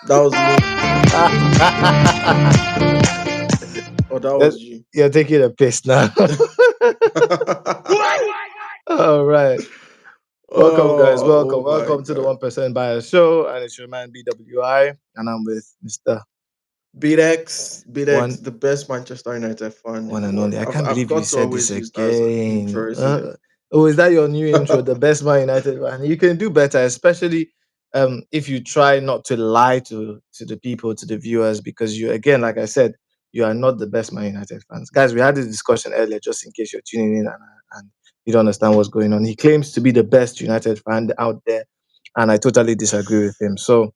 That was me. Oh, that That- was you. You're taking a piss now. All right. Welcome, guys. Oh Welcome. my Welcome to the god. 1% Bias Show. And it's your man, BWI. And I'm with Mr. Beat X, One, the best Manchester United fan in one the and world. only. I I've can't I've believe you got to said this always use that as an again. intro, isn't it? Oh, is that your new intro? The best Man United fan. You can do better, especially if you try not to lie to the people, to the viewers, because you, again, like I said, you are not the best Man United fans. Guys, we had this discussion earlier, just in case you're tuning in and you don't understand what's going on. He claims to be the best United fan out there, and I totally disagree with him. So,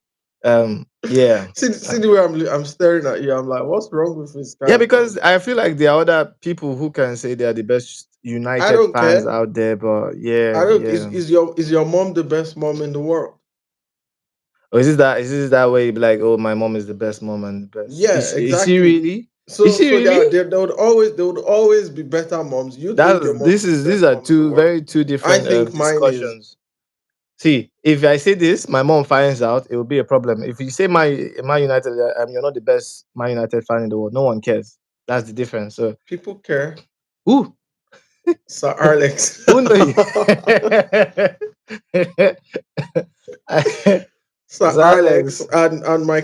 yeah. See the way I'm staring at you. I'm like, what's wrong with this Yeah, guy, because man? I feel like there are other people who can say they are the best I United don't fans care. out there, but yeah, I don't. Is yeah. is your mom the best mom in the world? Or is this that way? You be like, oh, my mom is the best mom and the best. Yeah, Is she exactly. really? Is So she so really? there would always be better moms. You think That's your mom this is the is These best are mom in the two world? very two I different think mine is. discussions. See, if I say this, my mom finds out, it will be a problem. If you say my United, you're not the best Man United fan in the world. No one cares. That's the difference. So, People care. who Sir Alex. who know you? Sir So Alex Alex, and my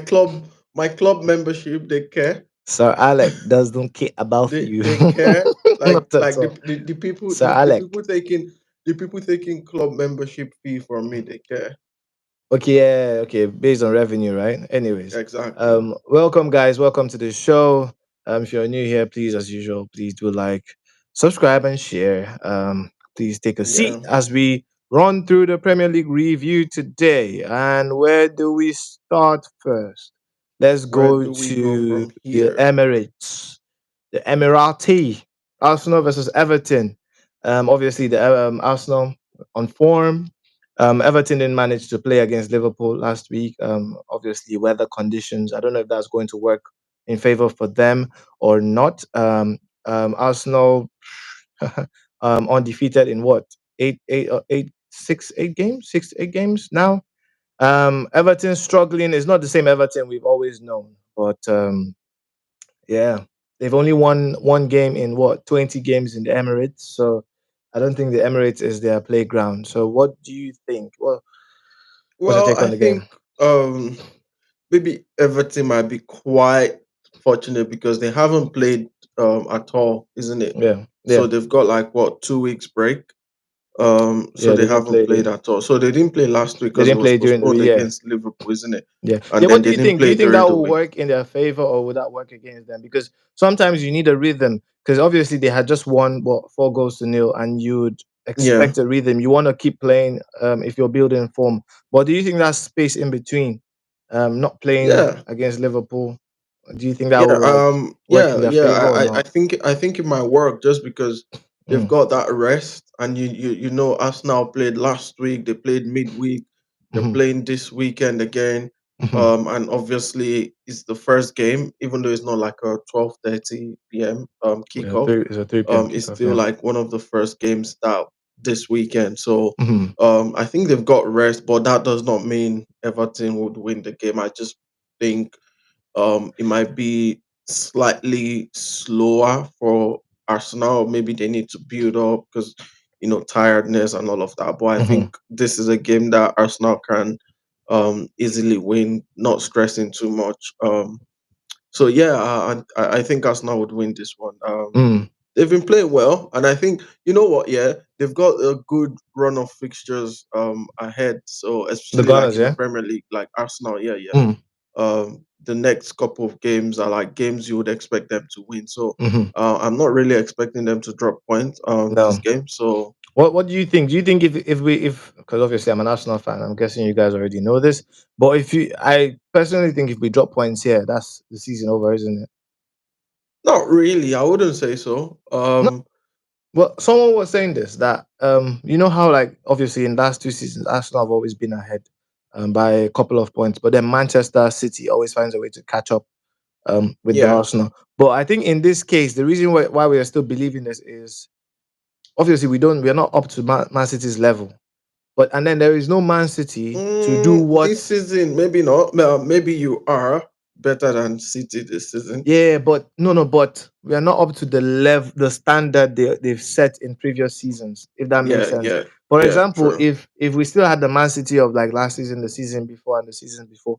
club membership, they care. Sir Alex doesn't care about They you. they care. Like Not at like the, all. the, the people Sir the Alex. people taking the people taking club membership fee from me, they care. Okay, yeah, okay, based on revenue, right? Anyways, Exactly. welcome, guys. Welcome to the show. If you're new here, please, as usual, please do like, subscribe, and share. Please take a seat Yeah. as we run through the Premier League review today. And where do we start first? Let's Where go do we go to from the here? Emirates, the Emirati, Arsenal versus Everton. Obviously, the Arsenal on form. Everton didn't manage to play against Liverpool last week. Obviously, weather conditions. I don't know if that's going to work in favor for them or not. Arsenal undefeated in what, eight games, 6 8 games now. Everton struggling. It's not the same Everton we've always known, but yeah, they've only won one game in what, 20 games in the Emirates. So I don't think the Emirates is their playground. So what do you think? What's your Well, take I on the game? think maybe Everton might be quite fortunate because they haven't played at all, isn't it? Yeah, So yeah, they've got like what, 2 weeks break. So yeah. they They didn't haven't play. played at all. So they didn't play last week They because it didn't was play during the postponed yeah, against Liverpool, isn't it? yeah, And yeah. What then do they you didn't think? Do play you think that during the will week. work in their favor or would that work against them? Because sometimes you need a rhythm. Because obviously they had just won what, 4 goals to nil, and you'd Yeah, expect a rhythm. You want to keep playing if you're building form. But do you think that space in between, not playing yeah, against Liverpool, do you think that yeah, will like work in their yeah. favor or I not? think it might work just because they've Mm, got that rest, and you know Arsenal played last week. They played midweek. They're mhm, playing this weekend again. mhm. And obviously it's the first game, even though it's not like a 12:30 p.m. Kickoff. It's a 3 p.m. It's kickoff. still Yeah. like one of the first games that this weekend. So Mhm, I think they've got rest, but that does not mean Everton would win the game. I just think it might be slightly slower for Arsenal. Maybe they need to build up because tiredness and all of that. But I mhm. think this is a game that Arsenal can easily win, not stressing too much. So yeah, I think Arsenal would win this one. Mm. They've been playing well, and I think you know what. Yeah, they've got a good run of fixtures ahead. So The especially like Gunners, in the yeah. Premier League, like Arsenal. Yeah, yeah. Mm. The next couple of games are like games you would expect them to win. So Mhm. I'm not really expecting them to drop points this No. game. So What do you think? Do you think if because obviously I'm an Arsenal fan, I'm guessing you guys already know this. But if you I personally think if we drop points here, that's the season over, isn't it? not really, I wouldn't say so. No. Well, someone was saying this that you know how like obviously in last 2 seasons Arsenal have always been ahead by a couple of points, but then Manchester City always finds a way to catch up with the Yeah, Arsenal. But I think in this case, the reason why we are still believing this is obviously we are not up to Man City's level. But and then there is no Man City to do This what. season, maybe not. Well, maybe you are better than City this season. Yeah, but no, but we are not up to the level, the standard they've set in previous seasons, if that makes Yeah, sense. yeah, For yeah, example, true. if we still had the Man City of like last season, the season before, and the season before,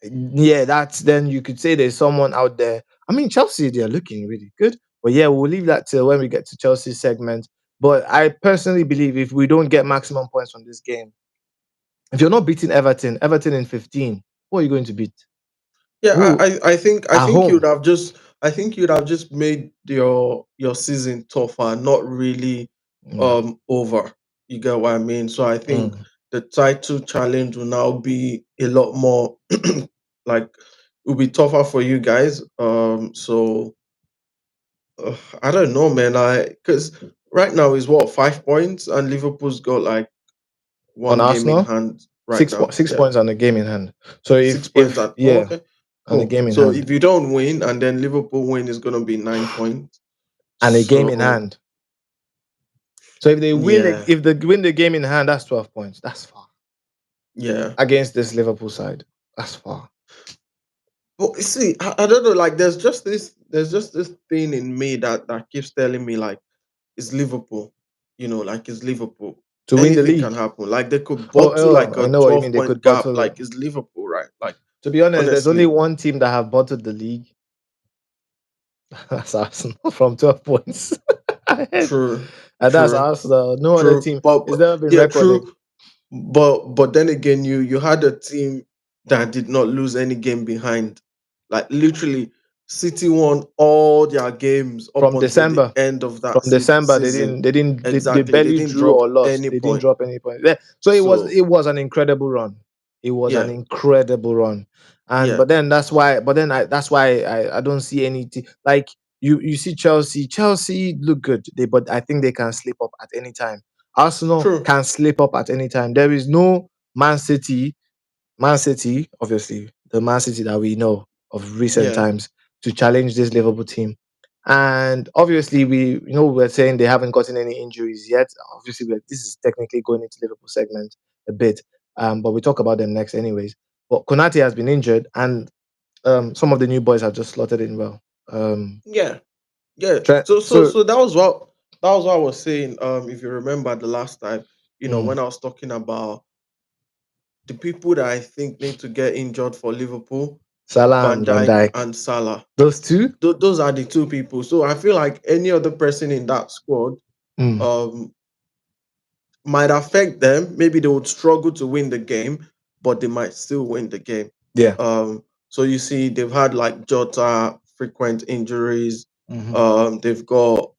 yeah, that's then you could say there's someone out there. I mean, Chelsea, they're looking really good. But yeah, we'll leave that till when we get to Chelsea's segment. But I personally believe if we don't get maximum points from this game, if you're not beating Everton in 15, what are you going to beat? Yeah, Who I at think home? you'd have just made your season tougher, not really Yeah. over. You get what I mean? So I think Mm. the title challenge will now be a lot more like will be tougher for you guys. So I don't know, man. I because right now is what 5 points, and Liverpool's got like On one game in Arsenal, hand right now. six Yeah, points on the game in hand. So 6 points if at yeah, okay, on the cool. game in So hand if you don't win and then Liverpool win, it's gonna be 9 points. and a game in So hand. So if they win, yeah, if they win the game in hand, that's 12 points. That's far yeah. against this Liverpool side. That's far. But you see, I don't know. Like, there's just this thing in me that keeps telling me like it's Liverpool. Like it's Liverpool. To win the Anything can league. happen. Like they could Oh, bottle like I a know what you mean. 12 They point could gap. bottle it. Like it's Liverpool, right? Like To be honest, there's only honestly, one team that have bottled the league. That's Arsenal from 12 points ahead. true, And that's true, Arsenal. No other true. team. But It's never been yeah, recorded. true. But then again, you had a team that did not lose any game behind. Like literally, City won all their games up From until the December. end of From that December, season. they Exactly, they barely didn't drew drop or lost. any They didn't point. drop any points. Yeah. So So it was an incredible run. It was an yeah, incredible run. And yeah, but then that's why I don't see any like you see Chelsea look good. But I think they can slip up at any time. Arsenal true. can slip up at any time. There is no Man City Man City, obviously, the Man City that we know of recent Yeah, times to challenge this Liverpool team. And obviously, we're saying they haven't gotten any injuries yet. Obviously, this is technically going into Liverpool segment a bit, but we talk about them next, anyways. But Konate has been injured, and some of the new boys have just slotted in well. yeah, yeah. Trent, So that was what I was saying. If you remember the last time, mm, when I was talking about the people that I think need to get injured for Liverpool, Salah Van and Van Dijk Dijk, and Salah. those two. Those are the two people. So I feel like any other person in that squad Mm, um, might affect them. Maybe they would struggle to win the game, but they might still win the game. yeah. So you see, they've had like Jota frequent injuries. Mhm. They've got.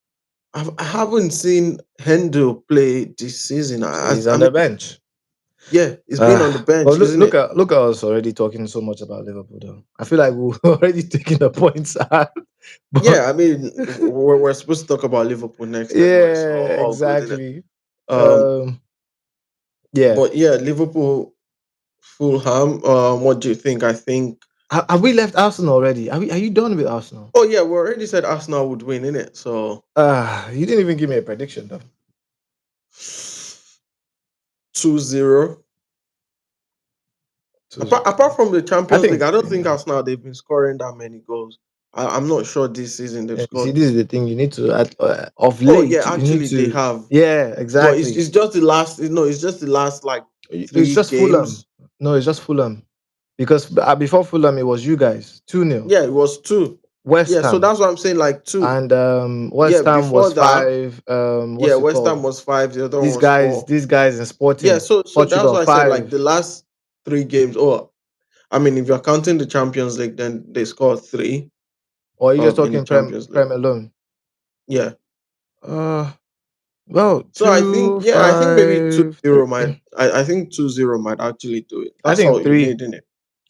I haven't seen Hendo play this season. He's I on mean, the bench. yeah, he's been on the But bench, look, isn't it? look at us already talking so much about Liverpool. Though I feel like we're already taking the points out. But Yeah, I mean, we're supposed to talk about Liverpool next anyway, so yeah, all good in it. exactly. Um, Um, yeah. but yeah, Liverpool, Fulham. What do you think? I think. Have we left Arsenal already? Are you done with Arsenal? Oh yeah, we already said Arsenal would win in it. So You didn't even give me a prediction though. 2-0. Apart from the I Champions League, think I don't think Arsenal they've been scoring that many goals. I'm not sure this season they've you see, scored. this is the thing. You need to of Oh late. yeah, You need actually they to. have, Yeah, but it's exactly. it's just the last. It's just the last like It's three just Fulham. games. No, it's just Fulham because before Fulham it was you guys 2-0. Yeah, it was two. West Yeah, so Ham. that's what I'm saying. Like two. And Yeah, West Ham before was that, 5. yeah, What's it West called? Ham was five. The other one was four. These guys in Yeah, Sporting so that's Portugal why I said like 5. the last three games. Oh, I mean, if you're counting the Champions League, then they scored three Or are you just in the talking Champions League. Prem alone? Yeah. Uh, well, So I think, two, yeah, I think maybe two five, zero three. might. I think 2-0 might actually do it. I That's all think you three. need in it.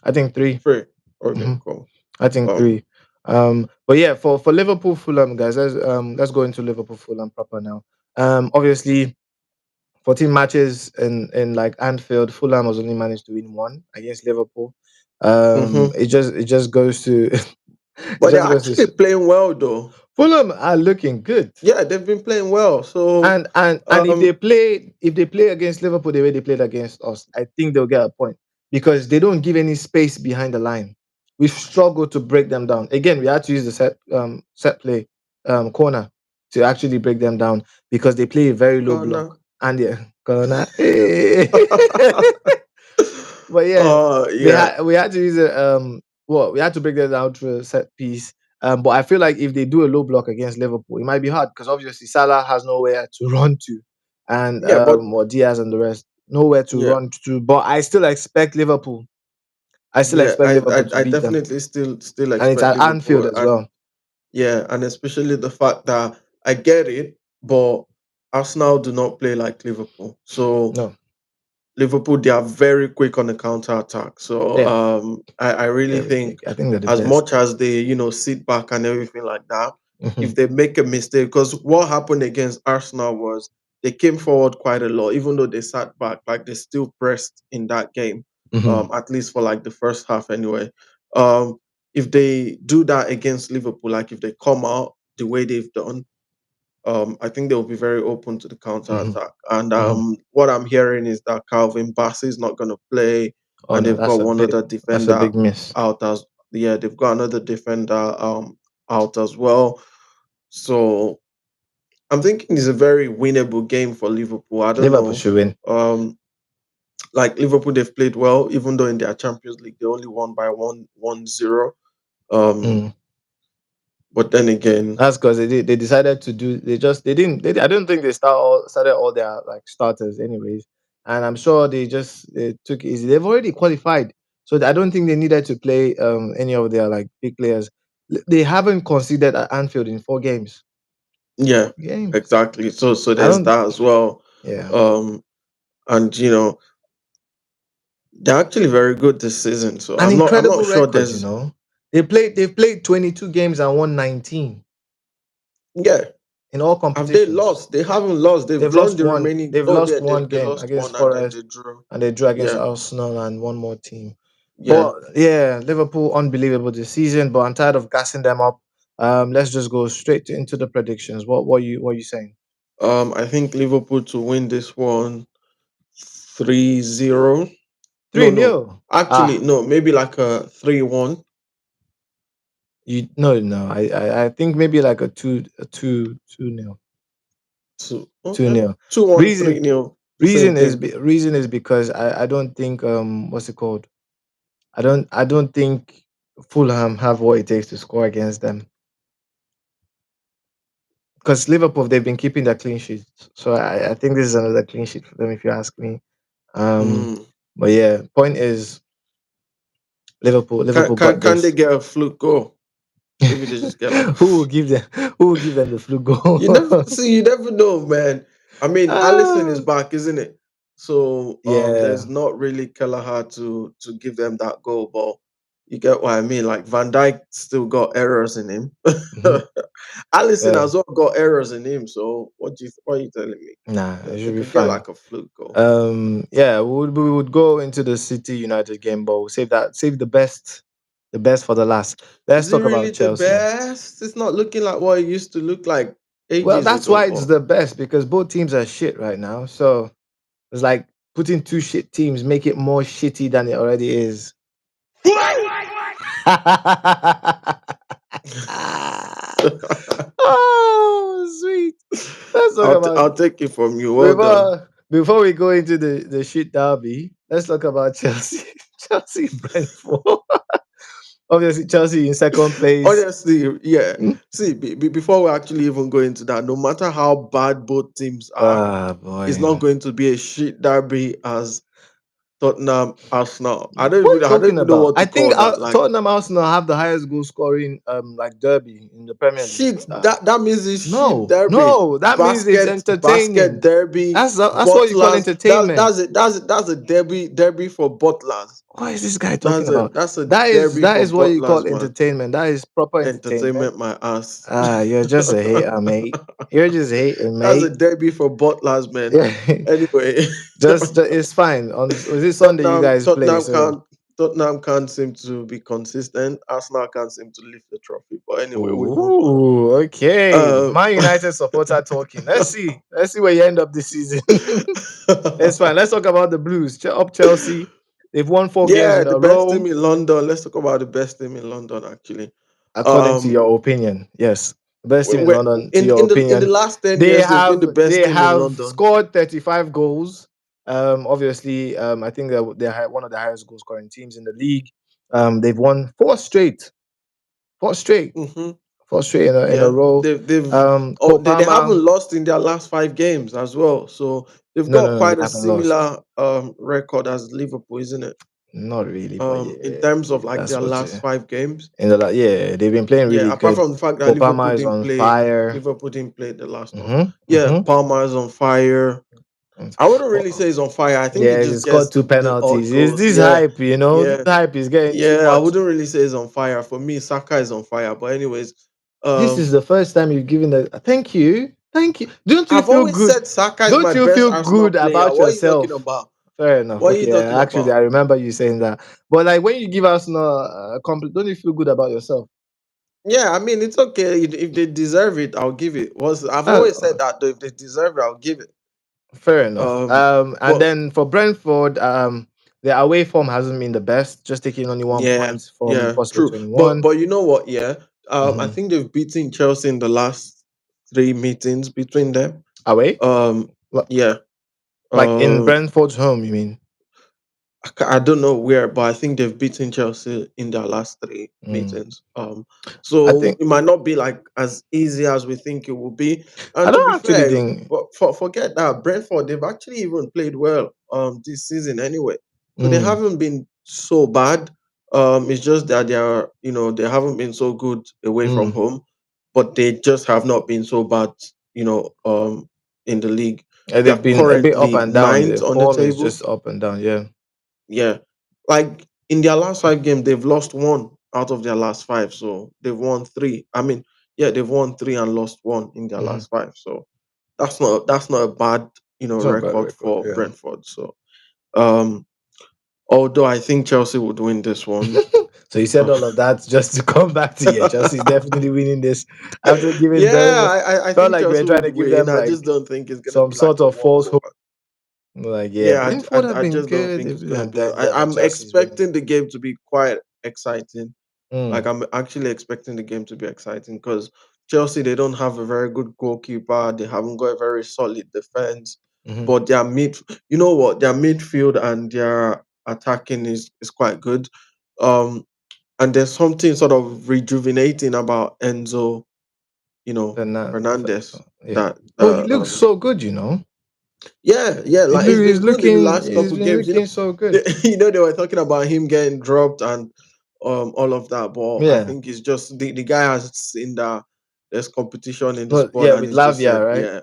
I think three. Free. Okay, Mhm. cool. I think Um. three. But yeah, for Liverpool Fulham guys, let's go into Liverpool Fulham proper now. Obviously 14 matches in like Anfield, Fulham has only managed to win one against Liverpool. Mhm. It just goes to it But they're just goes to actually playing well though. Fulham are looking good. Yeah, they've been playing well. So, And um, if they play against Liverpool the way they played against us, I think they'll get a point because they don't give any space behind the line. We struggle to break them down. Again, we had to use the set play corner to actually break them down because they play a very low block. Ghana. And yeah, corner. But yeah, Yeah, we had to use it. We had to break them down through a set piece. But I feel like if they do a low block against Liverpool, it might be hard because obviously Salah has nowhere to run to, and yeah, but or Diaz and the rest nowhere to yeah, run to. But I still expect Liverpool. I still yeah. expect Liverpool to I beat them, definitely still and it's expect at Anfield Liverpool, as and well. yeah, and especially the fact that I get it, but Arsenal do not play like Liverpool. So No, Liverpool, they are very quick on the counter attack. So yeah, I really very think quick. I think they're the as best. much as they, sit back and everything like that, Hmm. if they make a mistake, because what happened against Arsenal was they came forward quite a lot, even though they sat back, like they still pressed in that game, Hmm. at least for like the first half anyway. Um, if they do that against Liverpool, like if they come out the way they've done, I think they'll be very open to the counter Hmm. attack. And Hmm. what I'm hearing is that Calvin Bassey is not going to play, Oh and no, they've got one other that's a defender big miss. out as yeah, they've got another defender out as well. So I'm thinking it's a very winnable game for Liverpool. I don't Liverpool know. should win. Um, like Liverpool, they've played well, even though in their Champions League they only won by 1-0. Um, Mm. but then again, That's because they decided to do they just they didn't they, I don't think they started all their like starters anyways, and I'm sure they took it easy. They've already qualified, so I don't think they needed to play any of their like big players. They haven't conceded at Anfield in 4 games. yeah, 4 games. exactly. So I there's don't. that as well. Yeah, Um, and they're actually very good this season. So an I'm not incredible sure record. there's They've played 22 games and won 19 yeah. in all Have they competitions. lost? They haven't lost. They've They've drawn lost the one. remaining. They've Oh, lost yeah, one they game lost against one and then Forest, they drew. and they drew against Yeah, Arsenal and one more team. yeah. But yeah, Liverpool unbelievable this season. But I'm tired of gassing them up. Let's just go straight into the predictions. What you saying? I think Liverpool to win this one 3-0. No, Three no. nil. Actually, Ah, no. Maybe like a 3-1. you no. I think maybe like a two nil. Two. Two Okay. nil. 2-1, Reason 3-0. The same thing. reason is because I don't think what's it called? I don't think Fulham have what it takes to score against them. Because Liverpool they've been keeping their clean sheets, so I think this is another clean sheet for them if you ask me. Um, Mm. but yeah, point is Liverpool got Can they this. get a fluke goal? Maybe they just get like who will give them who will give them the flu goal? You never know, man. I mean, Allison is Ah, back, isn't it? So yeah. there's not really Kelleher to give them that goal, but you get what I mean. Like Van Dijk still got errors in him. Mhm. Allison Well, has well got errors in him. So what are you telling me? nah, it They should be could get fine. like a fluke goal. Yeah, we would go into the City United game, but we'll save the best for the last. Let's Is it talk really about the Chelsea. best? It's not looking like what it used to look like Well, ages that's ago, why it's but the best because both teams are shit right now. So it's like putting two shit teams make it more shitty than it already is. Oh, sweet. Let's talk about I'll take it from you. Well done. before we go into the shit derby. Let's talk about Chelsea. Chelsea Brentford. Obviously, Chelsea in second place. Honestly, yeah. Hmm? See, before we actually even go into that, no matter how bad both teams are, Ah, it's not boy. going to be a shit derby as Tottenham Arsenal. What are you I don't talking even know about? what I to think call that. Like Tottenham Arsenal have the highest goal scoring like derby in the Premier League. shit, that means it's shit No, derby. no, that means it's Basket entertaining. derby, That's what you call butlers. entertainment. That's a derby for butlers. What is this guy talking about? That's a That is derby that for is what you butlers, call man. entertainment. That is proper entertainment. Entertainment my ass. Ah, you're just a hater, mate. You're just hating, That's a mate. derby for butlers, man. Yeah, Anyway, just it's fine. On was it Sunday you guys play? Tottenham So can't. Tottenham can't seem to be consistent. Arsenal can't seem to lift the trophy. But anyway, we move on. Ooh, okay. Uh, Man United supporter talking. Let's see. Let's see where you end up this season. It's fine. Let's talk about the Blues. Up Chelsea. They've won 4 games yeah, in the a best team row, in London. Let's talk about the best team in London, actually. according to Um, your opinion. Yes. The best team in we London, to in your in the opinion. last 10 years, They they've been the have best they team in have London. scored 35 goals. Obviously, I think they're one of the highest goal scoring teams in the league. They've won four straight, Hmm. four straight in a Yeah, row. they've oh Cole they Palmer. haven't lost in their last 5 games as well. So they've No, no, got no, they quite a haven't lost. similar record as Liverpool, isn't it? Not really, but In yeah, terms of like that's their what last you 5 games. yeah, they've been playing Yeah, really apart good. from the fact that Cole Palmer is on fire. Liverpool didn't play the last one. Mm-hmm, Yeah, mm-hmm. Palmer is on fire. I wouldn't really say he's on fire. I think he Yeah, he just scored gets two the odd penalties. Is goals. this Yeah, hype? This yeah, hype is getting too yeah. I much. wouldn't really say he's on fire. For me, Saka is on fire. But anyways, This is um, the first time you've given the. Thank you, thank you. Don't you I've feel always good? said Saka is Don't my you best feel Arsenal good player. about What are you talking yourself? about? Fair enough. What are you Okay, talking actually, about? I remember you saying that. But like when you give Arsenal a compliment, don't you feel good about yourself? Yeah, I mean it's okay if they deserve it. I'll give it. Was I've always Uh, said that though. If they deserve it, I'll give it. Fair enough. And But then for Brentford, their away form hasn't been the best. Just taking only one yeah, point from yeah, impossible true. But 21. you know what? Yeah, I Mm-hmm. think they've beaten Chelsea in the last 3 meetings between them. Away, Um, Li- yeah. like in Um, Brentford's home, you mean? I don't know where, but I think they've beaten Chelsea in their last three Mm. meetings. I So think it might not be like as easy as we think it will be. I And to be don't actually fair, think. but forget that Brentford, they've actually even played well this season anyway. So they Mm, haven't been so bad. It's just that they are, they haven't been so good away from mm. home, but they just have not been so bad, in the league. They've They're been a bit up currently and down. ninth The on the form is table. just up and down. Yeah. Yeah. Like in their last 5 games, they've lost one out of their last five. So they've won three. I mean, yeah, they've won three and lost one in their Hmm. last five. So that's not a bad, It's not a bad record record. for Yeah. Brentford. So um although I think Chelsea would win this one. So you said uh, all of that just to come back to yeah, Chelsea's definitely winning this after giving them. yeah, I Felt think like we were Chelsea trying would to give win. them I just like don't think it's gonna some be like sort a of false hope. walkover. Like yeah, Yeah, Brentford have I been just don't good, think it's gonna and be. then I'm Chelsea's winning. expecting the game to be quite exciting. Like Mm, I'm actually expecting the game to be exciting because Chelsea they don't have a very good goalkeeper. They haven't got a very solid defense, hmm. but their you know what, their midfield and their attacking is quite good. Um, and there's something sort of rejuvenating about Enzo, Fernandez. Yeah. That Oh, he looks so good. yeah, like it's been good in the last He's couple been games. looking so good. They were talking about him getting dropped and all of that, but I Yeah. think it's just the guy has seen that there's competition in the But squad, yeah, and with he's just said, Lavia, right? yeah,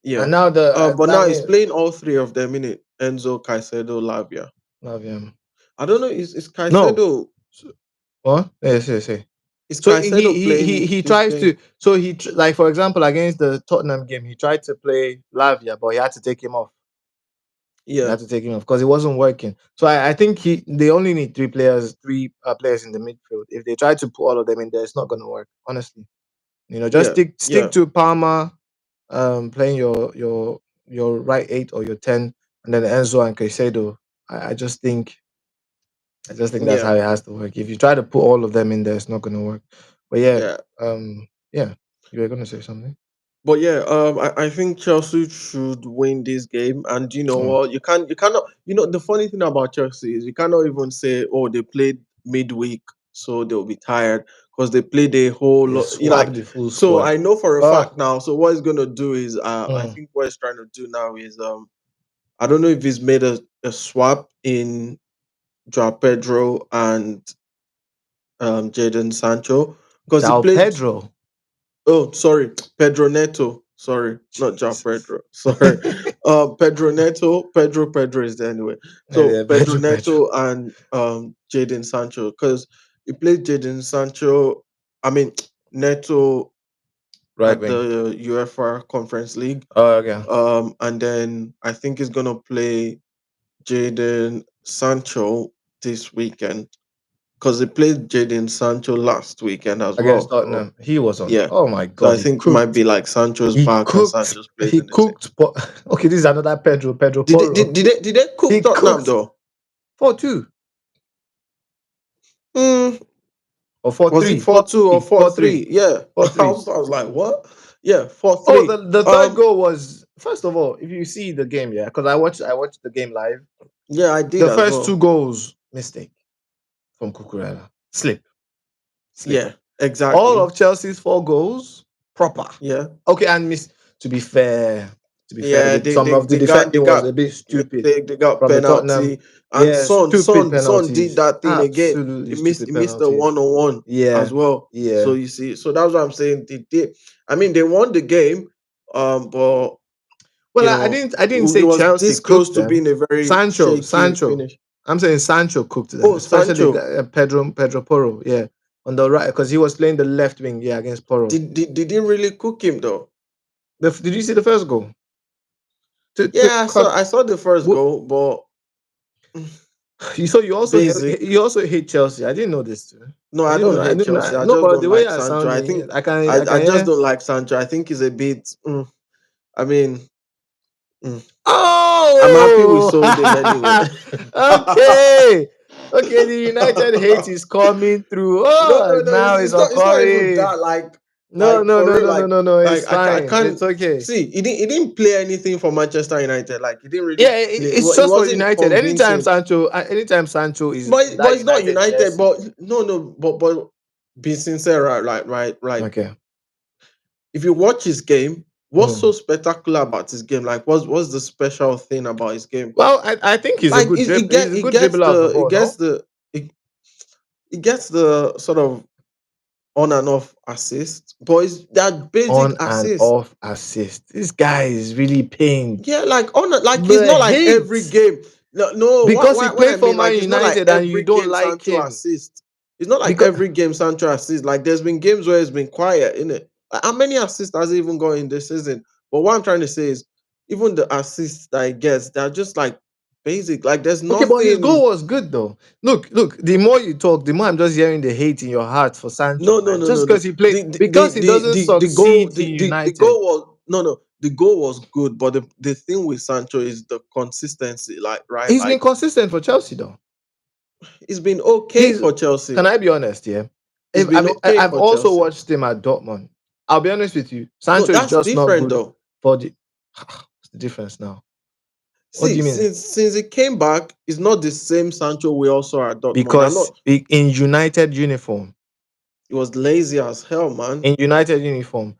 yeah. And now But I now he's mean, playing all three of them in it. Enzo, Caicedo, Lavia. Lavia. I don't know. Is No. Caicedo So, what? Yes, yes, yes. is So Caicedo playing he this tries game? to. So like for example against the Tottenham game, he tried to play Lavia, but he had to take him off. He Yeah, had to take him off because it wasn't working. So I think they only need three players in the midfield. If they try to put all of them in there, it's not going to work. Honestly, just yeah, stick yeah, to Palmer, playing your right eight or your 10, and then Enzo and Caicedo. I, I just think I just think that's yeah, how it has to work. If you try to put all of them in there, it's not going to work. But yeah, yeah. yeah, you were going to say something. But yeah, I think Chelsea should win this game. And you know Oh, what? You cannot. The funny thing about Chelsea is you cannot even say, oh, they played midweek, so they'll be tired because they played a whole they lot. swapped Like the full so, squad. I know for a Oh, fact now. So what he's gonna do is, I mm, think what he's trying to do now is, I don't know if he's made a swap in Joao Pedro and Jadon Sancho because he Jao played. Pedro. Oh, sorry, Pedro Neto. Sorry, not João Jesus. Pedro. Sorry, Pedro Neto. Pedro is there anyway. So Yeah, Pedro Pedro. Neto and Jadon Sancho because he played Jadon Sancho. I mean Neto Right at wing. the UEFA Conference League. Oh, okay. And then I think he's gonna play Jadon Sancho this weekend because they played Jadon Sancho last weekend as against well. So Tottenham. He was on. yeah, Oh my so god, I he think it might cooked. be like Sancho's He back and cooked. Sancho's plays He in the team. cooked. Okay, this is another Pedro Did they, Porro. did they cook He Tottenham cooked though? 4-2 Mm, or four was it three, 4-2 or 4-3, 4-3? Yeah, four I three. was like, what? Yeah, four Oh, three. the third goal was, first of all, if you see the game, yeah, because I watched the game live. Yeah, I did The as first two well. goals, mistake from Cucurella. Slip. Yeah, All exactly. of Chelsea's 4 goals, proper. Yeah, Okay, and miss. To be fair, yeah. some of the They defending was a got bit stupid they got from the Tottenham. penalty, and Yeah, stupid Son did penalties. that thing again. Absolutely He stupid missed the penalties. 1-on-1 Yeah, as well. So yeah. you see, so that's what I'm saying. They did. I mean, they won the game, but Well, I didn't it say was Chelsea this close cooked to them. being a very shaky Sancho. finish. I'm saying Sancho cooked them, Oh, especially Sancho, Pedro Porro. Yeah, on the right because he was playing the left wing. Yeah, against Porro. did he really cook him though? Did you see the first goal? To Yeah, cut. I saw the first What, goal, but you saw basic. you also hate Chelsea. I didn't know this too. No, I I didn't don't know. I hate didn't Chelsea. know. I No, just but don't the way like you're Sancho. I sounding, think I can I just hear. don't like Sancho. I think he's a bit. I mean, mm, I'm happy we Oh, sold him anyway. okay, okay. The United hate is coming through. Oh, No. now it's It's not even occurring. that. No, no, For no, real. no, no, no, no. It's I fine. It's can't okay. see. He didn't play anything for Manchester United. Like he didn't really Yeah, play. it's He just for wasn't United. convincing. Anytime Sancho is in But that it's not United United. jersey. But no. But be sincere, right. Okay. If you watch his game, what's so Mm. spectacular about his game? Like, what's the special thing about his game? Well, I think he's a Like, good He's a it good gets dribbler of the the ball. No, it, it gets the sort of on and off assist, but it's that basic on and assist. off assist. This guy is really pained. Yeah, like it's The not like every hate game. No. because he What I played for mean, Man like it's not like United and you every don't game like Sancho him assist. It's not like because every game Sancho assist. Like there's been games where it's been quiet, in it. Like, how many assists has he even got in this season? But what I'm trying to say is, even the assists that he gets, they're just like basic. Like there's okay, but his nothing. goal was good though. Look. The more you talk, the more I'm just hearing the hate in your heart for Sancho, man. Just No. because he played, because he doesn't succeed in The United. goal was no. The goal was good, but the thing with Sancho is the consistency. Like right, He's been like consistent for Chelsea though. it's been okay He's for Chelsea. Can I be honest? Yeah, It's if been okay I've for also Chelsea. watched him at Dortmund. I'll be honest with you. No, Sancho is that's just not different good though. for the. What's the difference now? What do See, you mean? since he came back, it's not the same Sancho we all saw at Dortmund. I'm Because not. in United uniform, He was lazy as hell, man. in United uniform,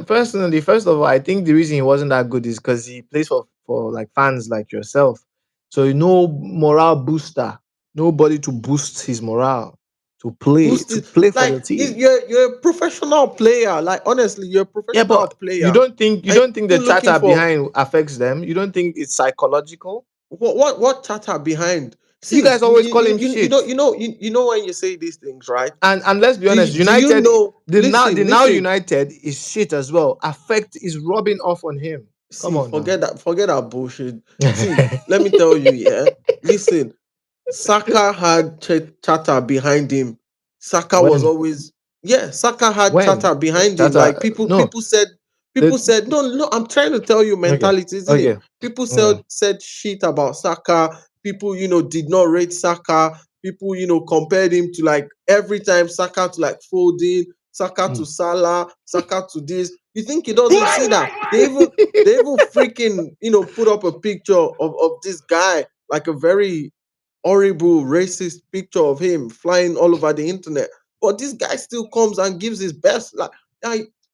personally, first of all, I think the reason he wasn't that good is because he plays for like fans like yourself. So no morale booster, nobody to boost his morale to Boosted, play for like the team. you're a professional player. Like honestly, you're a Yeah, professional but player. you And don't think the you're looking chatter for behind affects them? You don't think it's psychological? what chatter behind. You See, guys always call him shit. you know when you say these things, right? And let's be honest, Do you United, know? the now Listen. United is shit as well. Affect is rubbing off on him. Come See, on now. forget that bullshit. See, let me tell you, yeah. Listen, Saka had chatter behind him. Saka was when always Saka had when chatter behind him. Like chatter no people the said no. I'm trying to tell you okay mentality, isn't it? okay People okay said shit about Saka. People did not rate Saka. People compared him to like every time Saka to like Foden, Saka to mm. Salah, Saka to this. You think he doesn't see that? They even freaking put up a picture of this guy, like a very horrible racist picture of him flying all over the internet. But this guy still comes and gives his best. Like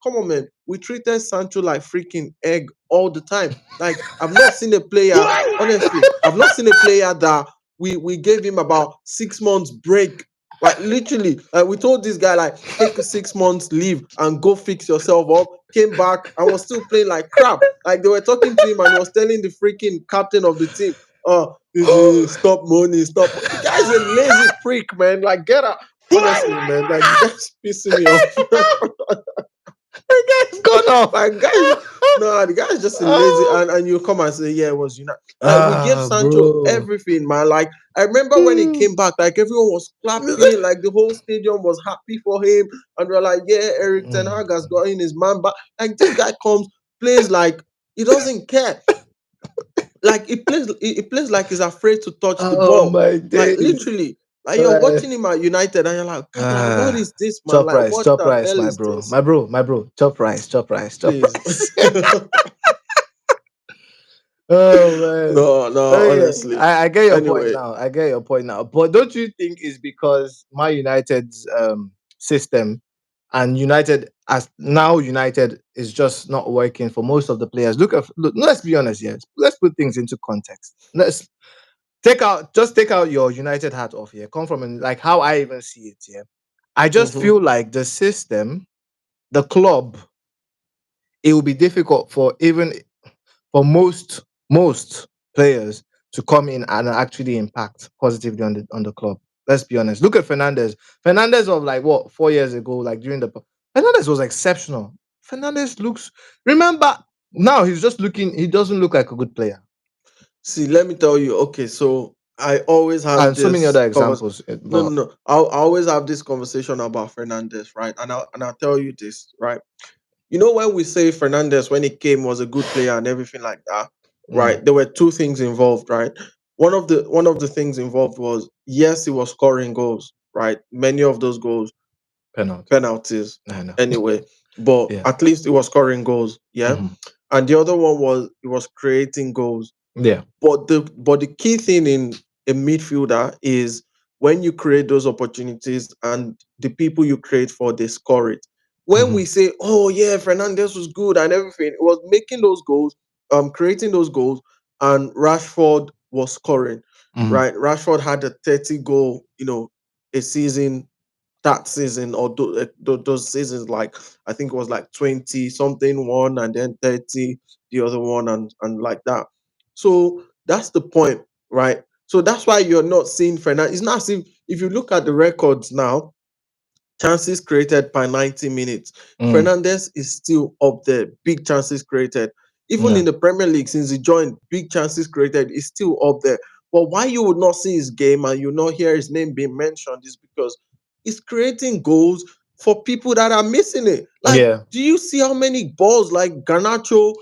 come on, man. We treated Sancho like freaking egg all the time. Like I've not seen a player, honestly, I've not seen a player that we gave him about 6 months break. Like literally, we told this guy like take a 6 months leave and go fix yourself up. Came back and was still playing like crap. Like they were talking to him and was telling the freaking captain of the team, "Oh, stop moaning, stop." The guy's a lazy prick, man. Like get out. Honestly, man, like the guy's pissing me off. The guy's gone off. Like guys, no, the guy is just a lazy, Ah, and you come and say, yeah, it was United. Like we gave Sancho bro. everything, man. Like I remember when he Hmm. came back, like everyone was clapping, like the whole stadium was happy for him, and we're like, yeah, Eric Ten Hag has got in his man back. Like this guy comes, plays like he doesn't care. Like he plays like he's afraid to touch the Oh ball. my Like days. literally, like you're Uh, watching him at United, and you're like, God, like what ah, is this, man? Like what chop the rice, hell my is bro, this? my bro, my bro. Chop rice, chop rice, chop Please. rice. Oh man. No, no, Okay, honestly. I get your point Anyway, now. I get your point now. But don't you think it's because my United's system and United as now United is just not working for most of the players? Look, let's be honest here. Let's put things into context. Let's take out your United hat off here. Come from like how I even see it here. I just hmm feel like the system, the club, it will be difficult for even for most players to come in and actually impact positively on the club. Let's be honest. Look at Fernandez. Fernandez of like what 4 years ago, like during the Fernandez was exceptional. Fernandez looks. Remember now he's just looking. He doesn't look like a good player, see, let me tell you. Okay, so I always have and so many this other convers. examples. No, no, But no. I always have this conversation about Fernandez, right? And I'll tell you this, right? You know when we say Fernandez when he came was a good player and everything like that, mm, right? There were two things involved, right? One of the things involved was yes, he was scoring goals, right? Many of those goals penalty. penalties I know. anyway, but Yeah. at least he was scoring goals, yeah. Mhm. And the other one was he was creating goals. Yeah. But the key thing in a midfielder is when you create those opportunities and the people you create for they score it. When Mhm. we say, oh yeah, Fernandez was good and everything, it was making those goals, creating those goals, and Rashford was scoring. Mhm. Right, Rashford had a 30 goal, a season that season or those seasons, like I think it was like 20 something one and then 30 the other one, and like that. So that's the point, right? So that's why you're not seeing Fernandez. It's not as if you look at the records now, chances created per 90 minutes. Mm. Fernandez is still up there. Big chances created. Even Yeah. in the Premier League, since he joined, big chances created is still up there. But why you would not see his game and you not hear his name being mentioned is because he's creating goals for people that are missing it. Like, Yeah. do you see how many balls like Garnacho,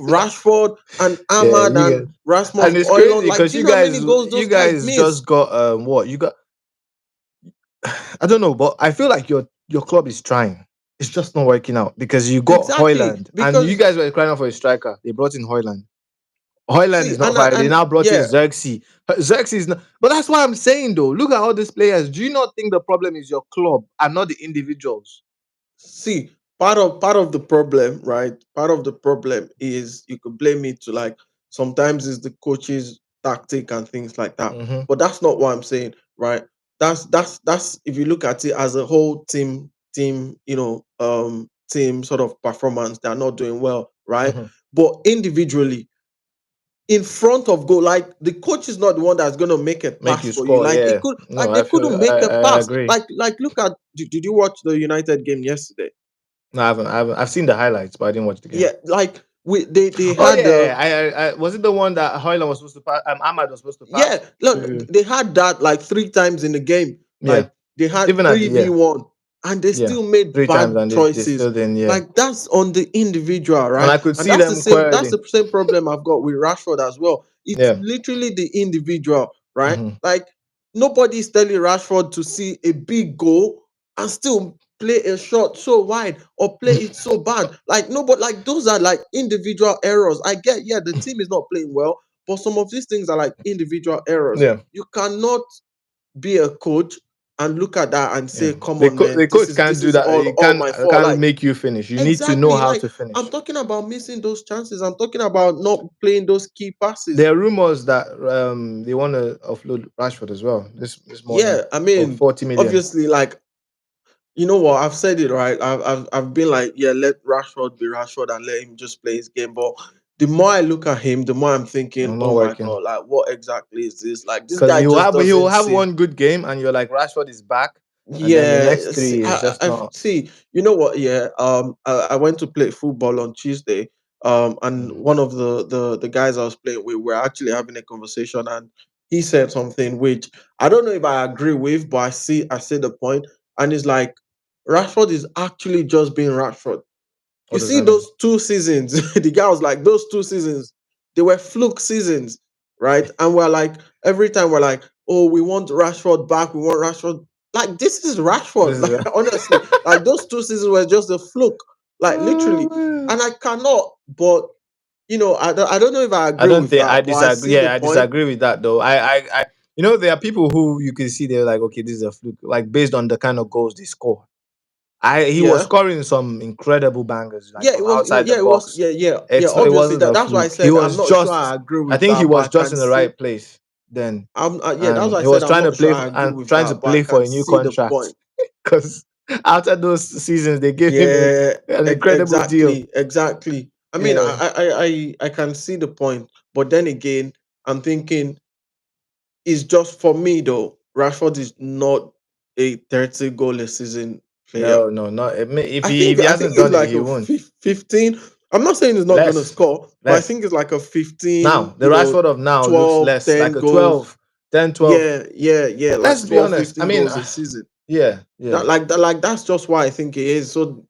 Rashford, and Yeah. Ahmad You and guys, Rasmus and it's Oilon? crazy Like, because do you know how many goals you those guys guys miss? just got what you got. I don't know, but I feel like your club is trying. It's just not working out because you got Exactly. Hoyland and you Because guys were crying out for a striker. They brought in Hoyland. Hoyland see, is not fired. They and now brought in yeah, Xerxes. Xerxes is not. But that's what I'm saying though. Look at all these players. Do you not think the problem is your club and not the individuals? see, part of the problem, right? Part of the problem is you could blame it to like sometimes it's the coach's tactic and things like that. Mm-hmm. But that's not what I'm saying, right? That's if you look at it as a whole team, team sort of performance, they're not doing well, right? Mm-hmm. But individually, in front of goal, like the coach is not the one that's gonna make a Make pass you for you. score. Like it Yeah. could, No, like they I feel. couldn't make a I pass. agree. Like look at. Did you watch the United game yesterday? No, I haven't. I've seen the highlights, but I didn't watch the game. Yeah, like they Oh had yeah, I was it the one that Hoyland was supposed to pass? Ahmad was supposed to yeah, pass look, to. they had that like three times in the game. Yeah, Like they had even at the, three v yeah, one, and they yeah, still made 3 times, bad and they choices. still didn't. Yeah, Like that's on the individual, and right? I could And see that's the them same. That's quarreling. the same problem I've got with Rashford as well. It's Yeah. literally the individual, right? Hmm. Like nobody's telling Rashford to see a big goal and still play a shot so wide or play it so bad. Like nobody, like those are like individual errors. I get, yeah, the team is not playing well, but some of these things are like individual errors. Yeah, You cannot be a coach and look at that and yeah. say, "Come on, man, The this coach is can't this do is that. all He all my fault." can't Like make you finish. You need to know exactly, how like to I'm finish. talking about missing those chances. I'm talking about not playing those key passes. There are rumors that they want to offload Rashford as well this morning Yeah, I for mean, 40 million. obviously, like you know what, I've said it right. I've been like, yeah, let Rashford be Rashford and let him just play his game. But the more I look at him, the more I'm thinking, I'm not oh my working. god, like what exactly is this? Like this Because guy just he will doesn't have see. one good game, and you're like Rashford is back, and then the Yeah, next three is just I not. see. You know what? Yeah, I went to play football on Tuesday. And Mm, one of the guys I was playing with were actually having a conversation, and he said something which I don't know if I agree with, but I see the point, and it's like Rashford is actually just being Rashford. You what does see that mean? those 2 seasons, the guy was like, those 2 seasons, they were fluke seasons, right? And we're like, every time we're like, oh, we want Rashford back, we want Rashford. Like, this is Rashford, This is like, honestly. Like, those 2 seasons were just a fluke, like, oh, literally. man. And I cannot, but, I don't know if I I agree don't with think I that, but I disagree. see the Yeah, I point. disagree with that though. There are people who you can see they're like, okay, this is a fluke, like based on the kind of goals they score. He was Yeah. scoring some incredible bangers, like Yeah, from outside the yeah, it was, box. yeah, yeah, yeah. It Obviously, wasn't a that's why I fluke. He said I'm was not sure just, I agree I with think he that, but I was just can in the see. right place then, Yeah, that's and why I he said was I'm trying to not sure play I agree and with trying to that, but I play for can a new see the contract point. because after those seasons they gave him Yeah, an incredible deal. exactly, exactly. I mean, Yeah, I can see the point, but then again, I'm thinking it's just for me though. Rashford is not a 30 goal a season player. no, no, not if I he think hasn't it's done it, like he a won't. 15. I'm not saying he's not gonna Less, score, but I less. think it's like a 15, Now the Rashford of now looks 12, less, like 10 a goals. 12, 10, 12. Yeah, yeah, yeah, Let's like be 12, honest. I 15 mean, goals a season. yeah, yeah. Like that's just why I think it is. So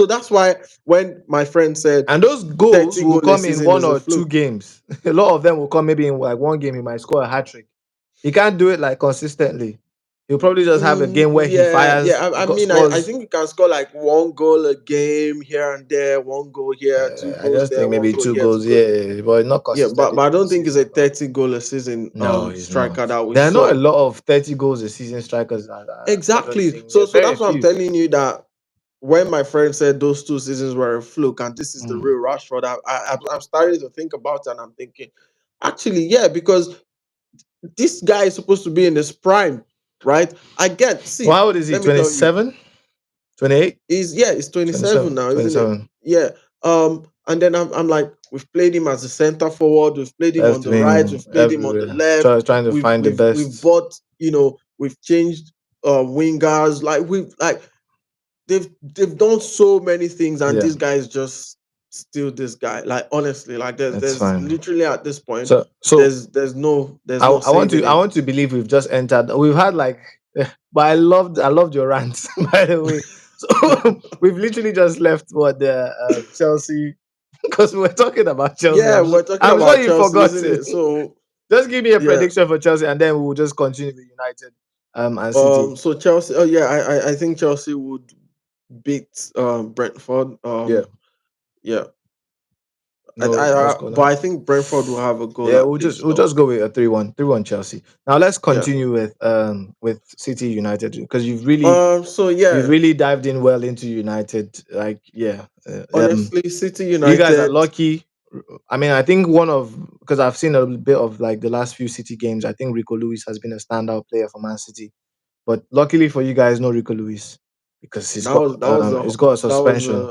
that's why when my friend said And those goals 30 will goal a come in season one is a or two fluke. games. A lot of them will come maybe in like one game. He might score a hat trick. He can't do it like consistently. He'll probably just have a game where he Yeah, yeah. fires, I mean, I scores. think you can score like one goal a game here and there, one goal here, two I goals just there, think one maybe goal two here, two goals, goals. yeah, but not Yeah, but consistently I through the don't think it's a season. No, 30 goal a season no, he's striker not. that we There are not a saw. lot of 30 goals a season strikers. I don't Exactly. think. There So are so very that's why I'm few. telling you that when my friend said those 2 seasons were a fluke and this is the Mm. real Rashford, I'm starting to think about it and I'm thinking, actually, yeah, because this guy is supposed to be in his prime, right? I get. Well, See, how old is he? let me tell you, 27? 28? he's 27 27. now, isn't it? 27. Yeah. And then I'm like, we've played him as a center forward, we've played him on Left the right, wing we've played him on the everywhere. left, Trying to find the we've best. bought, we've changed wingers, like we've like they've done so many things, and Yeah, this guy is just still this guy. Like honestly, like it's there's fine. literally at this point, So there's no I saving him. want to believe we've just entered. We've had like, but I loved your rant by the way. So we've literally just left what the Chelsea because we were talking about Chelsea. Yeah, we're talking I'm sure about you Chelsea, forgot. isn't it? So Just give me a yeah. prediction for Chelsea, and then we'll just continue with United and City. So Chelsea. Oh yeah, I think Chelsea would beat Brentford. Yeah, Yeah. no score But now. I think Brentford will have a goal Yeah, at least, we'll though. just go with a 3-1, 3-1 Chelsea. Now let's Yeah. continue with City United because So you've yeah, really dived in well into United. Like yeah, honestly, City you guys are United. lucky. I mean, I think because I've seen a bit of like the last few City games. I think Rico Lewis has been a standout player for Man City, but luckily for you guys, no Rico Lewis because he's got a that was suspension.